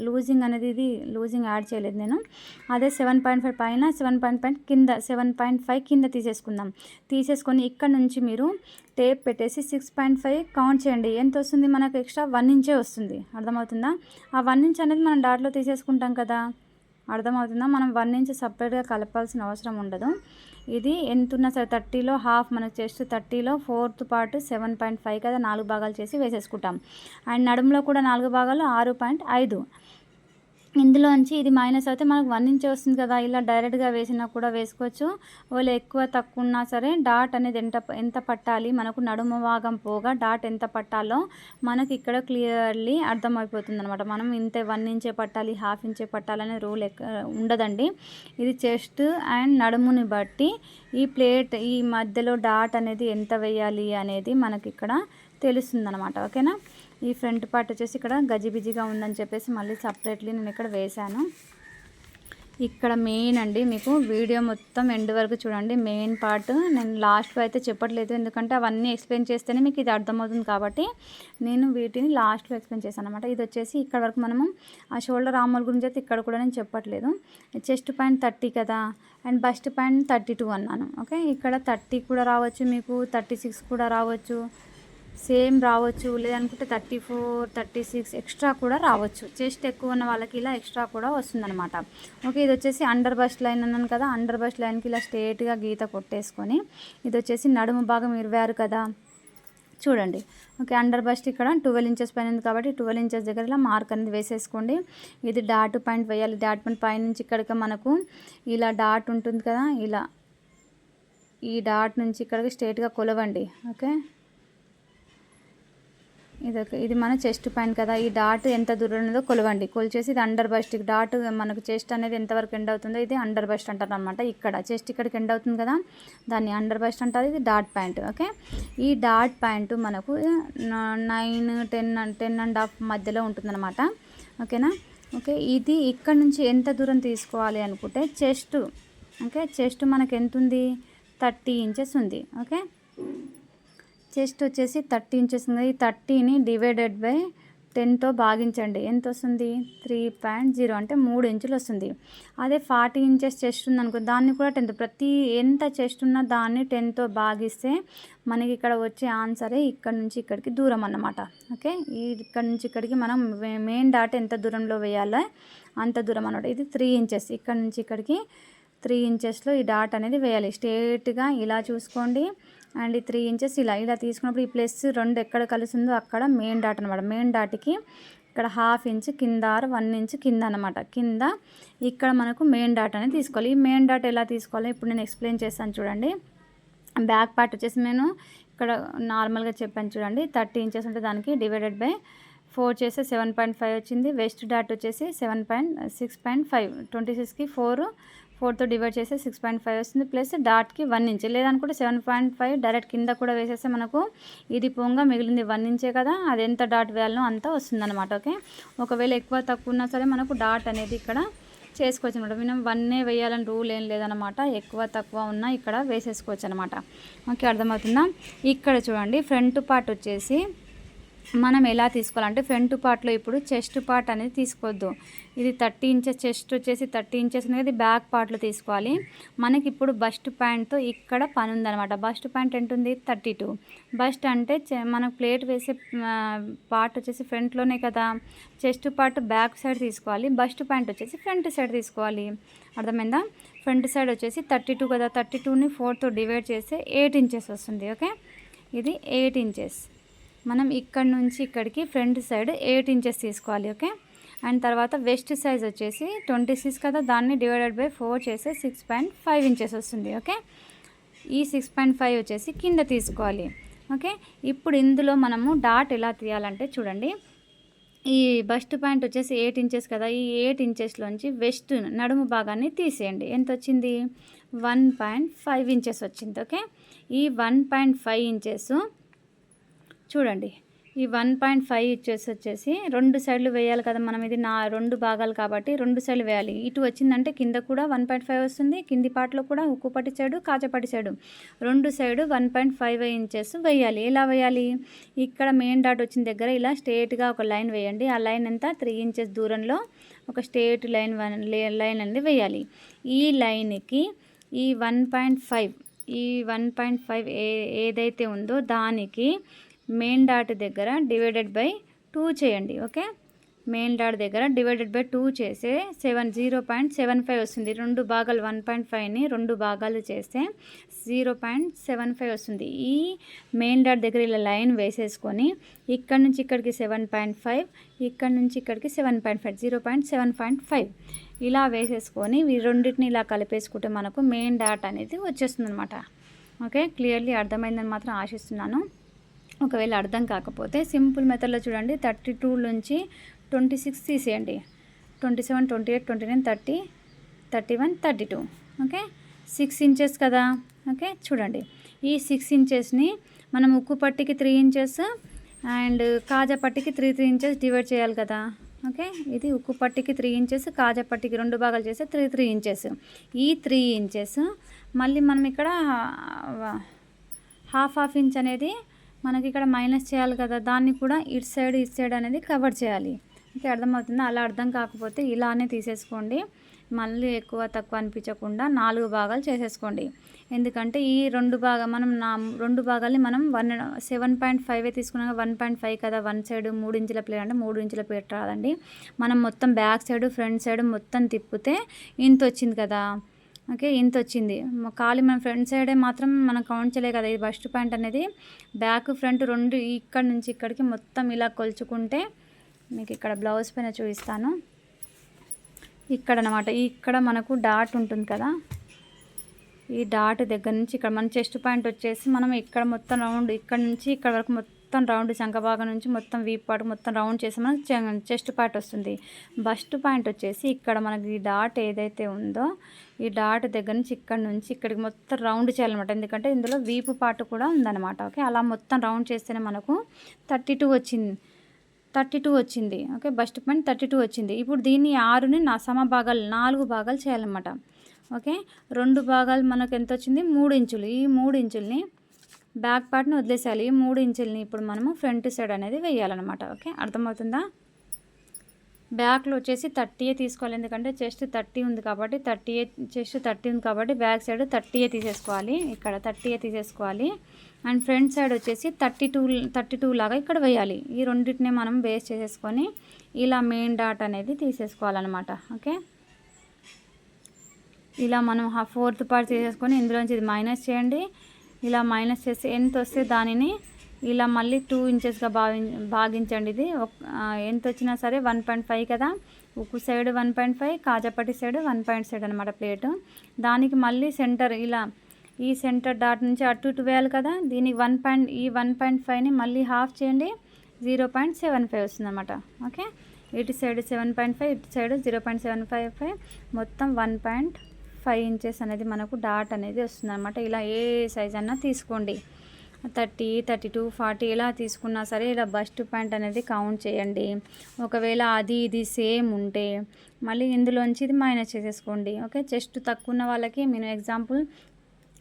లూజింగ్ అనేది ఇది లూజింగ్ యాడ్ చేయలేదు నేను. అదే 7.5 పైన 7.5 కింద 7.5 కింద తీసేసుకొని ఇక్కడ నుంచి మీరు టేప్ పెట్టేసి 6.5 కౌంట్ చేయండి. ఎంత వస్తుంది మనకు, ఎక్స్ట్రా 1 ఇంచే వస్తుంది. అర్థమవుతుందా? ఆ 1 ఇంచ్ అనేది మనం డాట్లో తీసేసుకుంటాం కదా, అర్థమవుతుందా? మనం 1 ఇంచ్ సపరేట్గా కలపాల్సిన అవసరం ఉండదు. ఇది ఎంత ఉన్నా సరే 30లో హాఫ్ మనకు చెస్ట్ 30లో 4th పార్ట్ 7.5 కదా, 4 భాగాలు చేసి వేసేసుకుంటాం. అండ్ నడుములో కూడా 4 భాగాలు 6.5. ఇందులోంచి ఇది మైనస్ అయితే మనకు 1 ఇంచే వస్తుంది కదా, ఇలా డైరెక్ట్గా వేసినా కూడా వేసుకోవచ్చు. ఒకవేళ ఎక్కువ తక్కువ ఉన్నా సరే డాట్ అనేది ఎంత పట్టాలి, మనకు నడుము భాగం పోగా డాట్ ఎంత పట్టాలో మనకి ఇక్కడ క్లియర్లీ అర్థమైపోతుంది అనమాట. మనం ఇంతే 1 ఇంచే పట్టాలి, హాఫ్ ఇంచే పట్టాలనే రూల్ ఉండదండి. ఇది చెస్ట్ అండ్ నడుముని బట్టి ఈ మధ్యలో డాట్ అనేది ఎంత వేయాలి అనేది మనకి ఇక్కడ తెలుస్తుంది అనమాట. ఓకేనా. ఈ ఫ్రంట్ పార్ట్ వచ్చేసి ఇక్కడ గజిబిజిగా ఉందని చెప్పేసి మళ్ళీ సపరేట్లీ నేను ఇక్కడ వేశాను. ఇక్కడ మెయిన్ అండి, మీకు వీడియో మొత్తం ఎండ్ వరకు చూడండి. మెయిన్ పార్ట్ నేను లాస్ట్లో అయితే చెప్పట్లేదు, ఎందుకంటే అవన్నీ ఎక్స్ప్లెయిన్ చేస్తేనే మీకు ఇది అర్థమవుతుంది కాబట్టి నేను వీటిని లాస్ట్లో ఎక్స్ప్లెయిన్ చేశాను అనమాట. ఇది వచ్చేసి ఇక్కడ వరకు మనము ఆ షోల్డర్ ఆర్మోల్ గురించి అయితే ఇక్కడ కూడా నేను చెప్పట్లేదు. చెస్ట్ పాయింట్ 30 కదా, అండ్ బస్ట్ పాయింట్ 32 అన్నాను. ఓకే, ఇక్కడ 30 కూడా రావచ్చు, మీకు 36 కూడా రావచ్చు, సేమ్ రావచ్చు, లేదనుకుంటే 34, 36 ఎక్స్ట్రా కూడా రావచ్చు. చెస్ట్ ఎక్కువ ఉన్న వాళ్ళకి ఇలా ఎక్స్ట్రా కూడా వస్తుందన్నమాట. ఓకే, ఇది వచ్చేసి అండర్ బస్ట్ లైన్ అన్నాను కదా, అండర్ బస్ట్ లైన్కి ఇలా స్ట్రేట్గా గీత కొట్టేసుకొని, ఇది వచ్చేసి నడుము భాగం 26 కదా చూడండి. ఓకే, అండర్ బస్ట్ ఇక్కడ 12 ఇంచెస్ పైన ఉంది కాబట్టి 12 ఇంచెస్ దగ్గర ఇలా మార్క్ అనేది వేసేసుకోండి. ఇది డాట్ పాయింట్ వేయాలి. డాట్ పాయింట్ పైన నుంచి ఇక్కడికి మనకు ఇలా డాట్ ఉంటుంది కదా, ఇలా ఈ డాట్ నుంచి ఇక్కడికి స్ట్రేట్గా కొలవండి. ఓకే, ఇది మన చెస్ట్ పాయింట్ కదా, ఈ డాట్ ఎంత దూరం ఉన్నదో కొలవండి. కొలిచేసి ఇది అండర్ బస్ట్, డాట్ మనకు చెస్ట్ అనేది ఎంతవరకు ఎండ్ అవుతుందో ఇది అండర్ బస్ట్ అంటారు అనమాట. ఇక్కడ చెస్ట్ ఇక్కడికి ఎండ్ అవుతుంది కదా, దాన్ని అండర్ బస్ట్ అంటారు. ఇది డాట్ పాయింట్. ఓకే, ఈ డాట్ పాయింట్ మనకు 9, 10 అండ్ హాఫ్ మధ్యలో ఉంటుందన్నమాట. ఓకేనా. ఓకే, ఇది ఇక్కడ నుంచి ఎంత దూరం తీసుకోవాలి అనుకుంటే చెస్ట్, ఓకే, చెస్ట్ మనకు ఎంత ఉంది, 30 ఇంచెస్ ఉంది. ఓకే, చెస్ట్ వచ్చేసి 30 ఇంచెస్ ఉంది. ఈ 30ని డివైడెడ్ బై 10తో భాగించండి. ఎంత వస్తుంది, 3.0 అంటే 3 ఇంచులు వస్తుంది. అదే 40 ఇంచెస్ చెస్ట్ ఉందనుకో, దాన్ని కూడా 10తో, ప్రతి ఎంత చెస్ట్ ఉన్నా దాన్ని 10తో భాగిస్తే మనకి ఇక్కడ వచ్చే ఆన్సరే ఇక్కడ నుంచి ఇక్కడికి దూరం అన్నమాట. ఓకే, ఇక్కడ నుంచి ఇక్కడికి మనం మెయిన్ డాట్ ఎంత దూరంలో వేయాలో అంత దూరం అన్నమాట. ఇది 3 ఇంచెస్, ఇక్కడ నుంచి ఇక్కడికి 3 ఇంచెస్లో ఈ డాట్ అనేది వేయాలి. స్ట్రేట్గా ఇలా చూసుకోండి. అండ్ ఈ 3 ఇంచెస్ ఇలా తీసుకున్నప్పుడు ఈ ప్లస్ 2 ఎక్కడ కలిసిందో అక్కడ మెయిన్ డాట్ అనమాట. మెయిన్ డాట్కి ఇక్కడ హాఫ్ ఇంచ్ కింద 1 ఇంచ్ కింద అనమాట. కింద ఇక్కడ మనకు మెయిన్ డాట్ అనేది తీసుకోవాలి. ఈ మెయిన్ డాట్ ఎలా తీసుకోవాలో ఇప్పుడు నేను ఎక్స్ప్లెయిన్ చేస్తాను చూడండి. బ్యాక్ పార్ట్ వచ్చేసి నేను ఇక్కడ నార్మల్గా చెప్పాను చూడండి. 30 ఇంచెస్ ఉంటే దానికి డివైడెడ్ బై 4 చేస్తే 7.5 వచ్చింది. వెస్ట్ డాట్ వచ్చేసి 6.5, 26కి 4తో డివైడ్ చేస్తే 6.5 వస్తుంది. ప్లస్ డాట్కి 1 ఇంచ్, లేదనుకుంటే 7.5 డైరెక్ట్ కింద కూడా వేసేస్తే మనకు ఇది పోంగా మిగిలింది 1 ఇంచే కదా, అది ఎంత డాట్ వేయాలనో అంత వస్తుందన్నమాట. ఓకే, ఒకవేళ ఎక్కువ తక్కువ ఉన్నా సరే మనకు డాట్ అనేది ఇక్కడ చేసుకోవచ్చు అనమాట. మనం 1 వేయాలని రూల్ ఏం లేదనమాట, ఎక్కువ తక్కువ ఉన్నా ఇక్కడ వేసేసుకోవచ్చు అనమాట. ఓకే, అర్థమవుతుందా. ఇక్కడ చూడండి, ఫ్రంట్ పార్ట్ వచ్చేసి మనం ఎలా తీసుకోవాలంటే ఫ్రంట్ పార్ట్లో ఇప్పుడు చెస్ట్ పార్ట్ అనేది తీసుకోవద్దు. ఇది 30 ఇంచెస్ చెస్ట్ వచ్చేసి 30 ఇంచెస్ అనేది బ్యాక్ పార్ట్లో తీసుకోవాలి. మనకి ఇప్పుడు బస్ట్ ప్యాంట్తో ఇక్కడ పని ఉందన్నమాట. బస్ట్ ప్యాంట్ ఎంత ఉంది, 32. బస్ట్ అంటే మనకు ప్లేట్ వేసే పార్ట్ వచ్చేసి ఫ్రంట్లోనే కదా, చెస్ట్ పార్ట్ బ్యాక్ సైడ్ తీసుకోవాలి, బస్ట్ ప్యాంట్ వచ్చేసి ఫ్రంట్ సైడ్ తీసుకోవాలి. అర్థమైందా. ఫ్రంట్ సైడ్ వచ్చేసి 32 కదా, 32ని 4తో డివైడ్ చేస్తే 8 ఇంచెస్ వస్తుంది. ఓకే, ఇది 8 ఇంచెస్. మనం ఇక్కడ నుంచి ఇక్కడికి ఫ్రంట్ సైడ్ 8 ఇంచెస్ తీసుకోవాలి. ఓకే, అండ్ తర్వాత వెస్ట్ సైజ్ వచ్చేసి 26 కదా, దాన్ని డివైడెడ్ బై 4 చేస్తే 6.5 ఇంచెస్ వస్తుంది. ఓకే, ఈ 6.5 వచ్చేసి కింద తీసుకోవాలి. ఓకే, ఇప్పుడు ఇందులో మనము డాట్ ఎలా తీయాలంటే చూడండి. ఈ బస్ట్ పాయింట్ వచ్చేసి 8 ఇంచెస్ కదా, ఈ 8 ఇంచెస్లోంచి వెస్ట్ నడుము భాగాన్ని తీసేయండి. ఎంత వచ్చింది, 1.5 ఇంచెస్ వచ్చింది. ఓకే, ఈ 1.5 ఇంచెస్ చూడండి. ఈ 1.5 ఇంచెస్ వచ్చేసి 2 సైడ్లు వేయాలి కదా మనం, ఇది 2 భాగాలు కాబట్టి 2 సైడ్లు వేయాలి. ఇటు వచ్చిందంటే కింద కూడా 1.5 వస్తుంది, కింది పార్ట్లో కూడా ఉక్కుపట్టి సైడు కాచపట్టి సైడు 2 సైడు 1.5 ఇంచెస్ వేయాలి. ఎలా వేయాలి, ఇక్కడ మెయిన్ డాట్ వచ్చిన దగ్గర ఇలా స్ట్రేట్గా ఒక లైన్ వేయండి. ఆ లైన్ ఎంత, 3 ఇంచెస్ దూరంలో ఒక స్ట్రేట్ లైన్ అనేది వేయాలి. ఈ లైన్కి ఈ 1.5 ఏదైతే ఉందో దానికి మెయిన్ డాట్ దగ్గర డివైడెడ్ బై 2 చేయండి. ఓకే, మెయిన్ డాట్ దగ్గర డివైడెడ్ బై 2 చేస్తే 0.75 వస్తుంది. 2 భాగాలు 1.5ని 2 భాగాలు చేస్తే 0.75 వస్తుంది. ఈ మెయిన్ డాట్ దగ్గర ఇలా లైన్ వేసేసుకొని ఇక్కడ నుంచి ఇక్కడికి 7.5, ఇక్కడ నుంచి ఇక్కడికి 7.5, 0.7.5 ఇలా వేసేసుకొని ఈ రెండింటిని ఇలా కలిపేసుకుంటే మనకు మెయిన్ డాట్ అనేది వచ్చేస్తుంది అనమాట. ఓకే, క్లియర్లీ అర్థమైందని మాత్రం ఆశిస్తున్నాను. ఒకవేళ అర్థం కాకపోతే సింపుల్ మెథడ్లో చూడండి. 32 నుంచి 26 తీసేయండి. 27, 28, 29, 30, 31, 32. ఓకే, 6 ఇంచెస్ కదా. ఓకే, చూడండి ఈ 6 ఇంచెస్ని మనం ఉక్కు పట్టికి 3 ఇంచెస్ అండ్ కాజా పట్టికి 3 ఇంచెస్ డివైడ్ చేయాలి కదా. ఓకే, ఇది ఉక్కు పట్టికి 3 ఇంచెస్, కాజా పట్టికి 2 భాగాలు చేస్తే 3 ఇంచెస్. ఈ 3 ఇంచెస్ మళ్ళీ మనం ఇక్కడ హాఫ్ ఇంచ్ అనేది మనకి ఇక్కడ మైనస్ చేయాలి కదా. దాన్ని కూడా ఇటు సైడ్ అనేది కవర్ చేయాలి. ఓకే, అర్థమవుతుందా? అలా అర్థం కాకపోతే ఇలానే తీసేసుకోండి. మళ్ళీ ఎక్కువ తక్కువ అనిపించకుండా 4 భాగాలు చేసేసుకోండి. ఎందుకంటే ఈ 2 భాగాల్ని మనం 7.5 తీసుకున్నాక 1.5 కదా. 1 సైడ్ 3 ఇంచుల ప్లేట్ అంటే 3 ఇంచుల ప్లేట్ రాదండి. మనం మొత్తం బ్యాక్ సైడ్ ఫ్రంట్ సైడ్ మొత్తం తిప్పితే ఇంత వచ్చింది కదా. ఓకే, ఇంత వచ్చింది. ఖాళీ మన ఫ్రంట్ సైడే మాత్రం మనం కౌంట్ చేయలే కదా. ఇది బస్ట్ పాయింట్ అనేది బ్యాక్ ఫ్రంట్ 2 ఇక్కడ నుంచి ఇక్కడికి మొత్తం ఇలా కొలుచుకుంటే మీకు ఇక్కడ బ్లౌజ్ పైన చూపిస్తాను. ఇక్కడ అనమాట, ఇక్కడ మనకు డాట్ ఉంటుంది కదా. ఈ డాట్ దగ్గర నుంచి ఇక్కడ మన చెస్ట్ పాయింట్ వచ్చేసి మనం ఇక్కడ మొత్తం రౌండ్ ఇక్కడ నుంచి ఇక్కడ వరకు మొత్తం రౌండ్ చంక భాగం నుంచి మొత్తం వీప్ పార్ట్ మొత్తం రౌండ్ చేసి మనకు చెస్ట్ పార్ట్ వస్తుంది. బస్ట్ పాయింట్ వచ్చేసి ఇక్కడ మనకి ఈ డాట్ ఏదైతే ఉందో ఈ డాట్ దగ్గర నుంచి ఇక్కడ నుంచి ఇక్కడికి మొత్తం రౌండ్ చేయాలన్నమాట. ఎందుకంటే ఇందులో వీపు పార్ట్ కూడా ఉందన్నమాట. ఓకే, అలా మొత్తం రౌండ్ చేస్తేనే మనకు 32 వచ్చింది. ఓకే, బస్ట్ పాయింట్ 32 వచ్చింది. ఇప్పుడు దీన్ని 6ని సమభాగాలు 4 భాగాలు చేయాలన్నమాట. ఓకే, 2 భాగాలు మనకు ఎంత వచ్చింది? 3 ఇంచులు. ఈ 3 ఇంచుల్ని బ్యాక్ పార్ట్ని వదిలేసేయాలి. ఈ 3 ఇంచుల్ని ఇప్పుడు మనము ఫ్రంట్ సైడ్ అనేది వేయాలన్నమాట. ఓకే, అర్థమవుతుందా? బ్యాక్లో వచ్చేసి 30 తీసుకోవాలి. ఎందుకంటే చెస్ట్ 30 ఉంది కాబట్టి చెస్ట్ 30 ఉంది కాబట్టి బ్యాక్ సైడ్ 30 తీసేసుకోవాలి. ఇక్కడ 30 తీసేసుకోవాలి. అండ్ ఫ్రంట్ సైడ్ వచ్చేసి 32 లాగా ఇక్కడ వేయాలి. ఈ రెండింటిని మనం బేస్ చేసేసుకొని ఇలా మెయిన్ డాట్ అనేది తీసేసుకోవాలన్నమాట. ఓకే, ఇలా మనం 1/4 పార్ట్ తీసేసుకొని ఇందులోంచి ఇది మైనస్ చేయండి. ఇలా మైనస్ చేసి ఎంత వస్తే దానిని ఇలా మళ్ళీ 2 ఇంచెస్గా భాగించండి. ఇది ఎంత వచ్చినా సరే 1.5 కదా. ఉక్కు సైడ్ 1.5, కాజాపట్టి సైడ్ 1.7 అనమాట ప్లేటు. దానికి మళ్ళీ సెంటర్ ఇలా ఈ సెంటర్ డాట్ నుంచి అటు ఇటు వేయాలి కదా. దీనికి 1.5ని మళ్ళీ హాఫ్ చేయండి. 0.75 వస్తుంది అనమాట. ఓకే, ఇటు సైడ్ 7.5, ఇటు సైడ్ 0.755, మొత్తం 1.5 ఇంచెస్ అనేది మనకు డాట్ అనేది వస్తుంది అనమాట. ఇలా ఏ సైజ్ అన్నా తీసుకోండి. 30, 32, 40 ఇలా తీసుకున్నా సరే ఇలా బస్ట్ పాయింట్ అనేది కౌంట్ చేయండి. ఒకవేళ అది ఇది సేమ్ ఉంటే మళ్ళీ ఇందులోంచి ఇది మైనస్ చేసేసుకోండి. ఓకే, చెస్ట్ తక్కువ ఉన్న వాళ్ళకి నేను ఎగ్జాంపుల్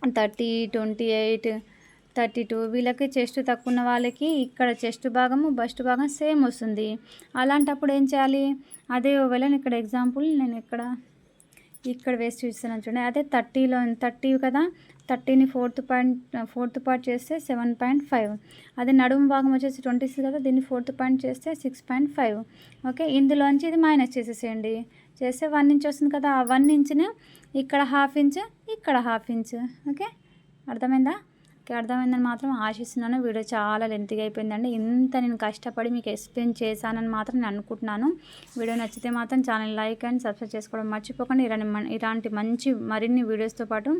30, 28, 32 వీళ్ళకి చెస్ట్ తక్కువ ఉన్న వాళ్ళకి ఇక్కడ చెస్ట్ భాగము బస్ట్ భాగం సేమ్ వస్తుంది. అలాంటప్పుడు ఏం చేయాలి? అదే ఒకవేళ ఇక్కడ ఎగ్జాంపుల్ నేను ఇక్కడ వేసి చూస్తున్నాను చూడండి. అదే 30 కదా. 30ని ఫోర్త్ పార్ట్ చేస్తే 7.5. అదే నడుము భాగం వచ్చేసి 26 కదా. దీన్ని 4th పాయింట్ చేస్తే 6.5. ఓకే, ఇందులోంచి ఇది మైనస్ చేసేసేయండి. చేస్తే 1 ఇంచ్ వస్తుంది కదా. ఆ 1 ఇంచ్ని ఇక్కడ హాఫ్ ఇంచ్, ఇక్కడ హాఫ్ ఇంచ్. ఓకే, అర్థమైందా? అర్థమైందని మాత్రం ఆశిస్తున్నాను. వీడియో చాలా లెంత్గా అయిపోయిందండి. ఇంత నేను కష్టపడి మీకు ఎక్స్ప్లెయిన్ చేశానని మాత్రం నేను అనుకుంటున్నాను. వీడియో నచ్చితే మాత్రం ఛానల్ లైక్ అండ్ సబ్స్క్రైబ్ చేసుకోవడం మర్చిపోకండి. ఇలాంటి మంచి మరిన్ని వీడియోస్తో పాటు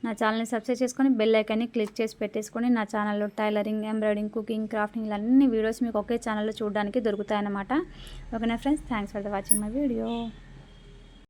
నా ఛానల్ని సబ్స్క్రైబ్ చేసుకొని బెల్ ఐకాన్ని క్లిక్ చేసి పెట్టేసుకొని నా ఛానల్లో టైలరింగ్, ఎంబ్రాయిడింగ్, కుకింగ్, క్రాఫ్టింగ్ అన్ని వీడియోస్ మీకు ఒకే ఛానల్లో చూడడానికి దొరుకుతాయన్నమాట. ఓకేనా friends, thanks for the watching my video.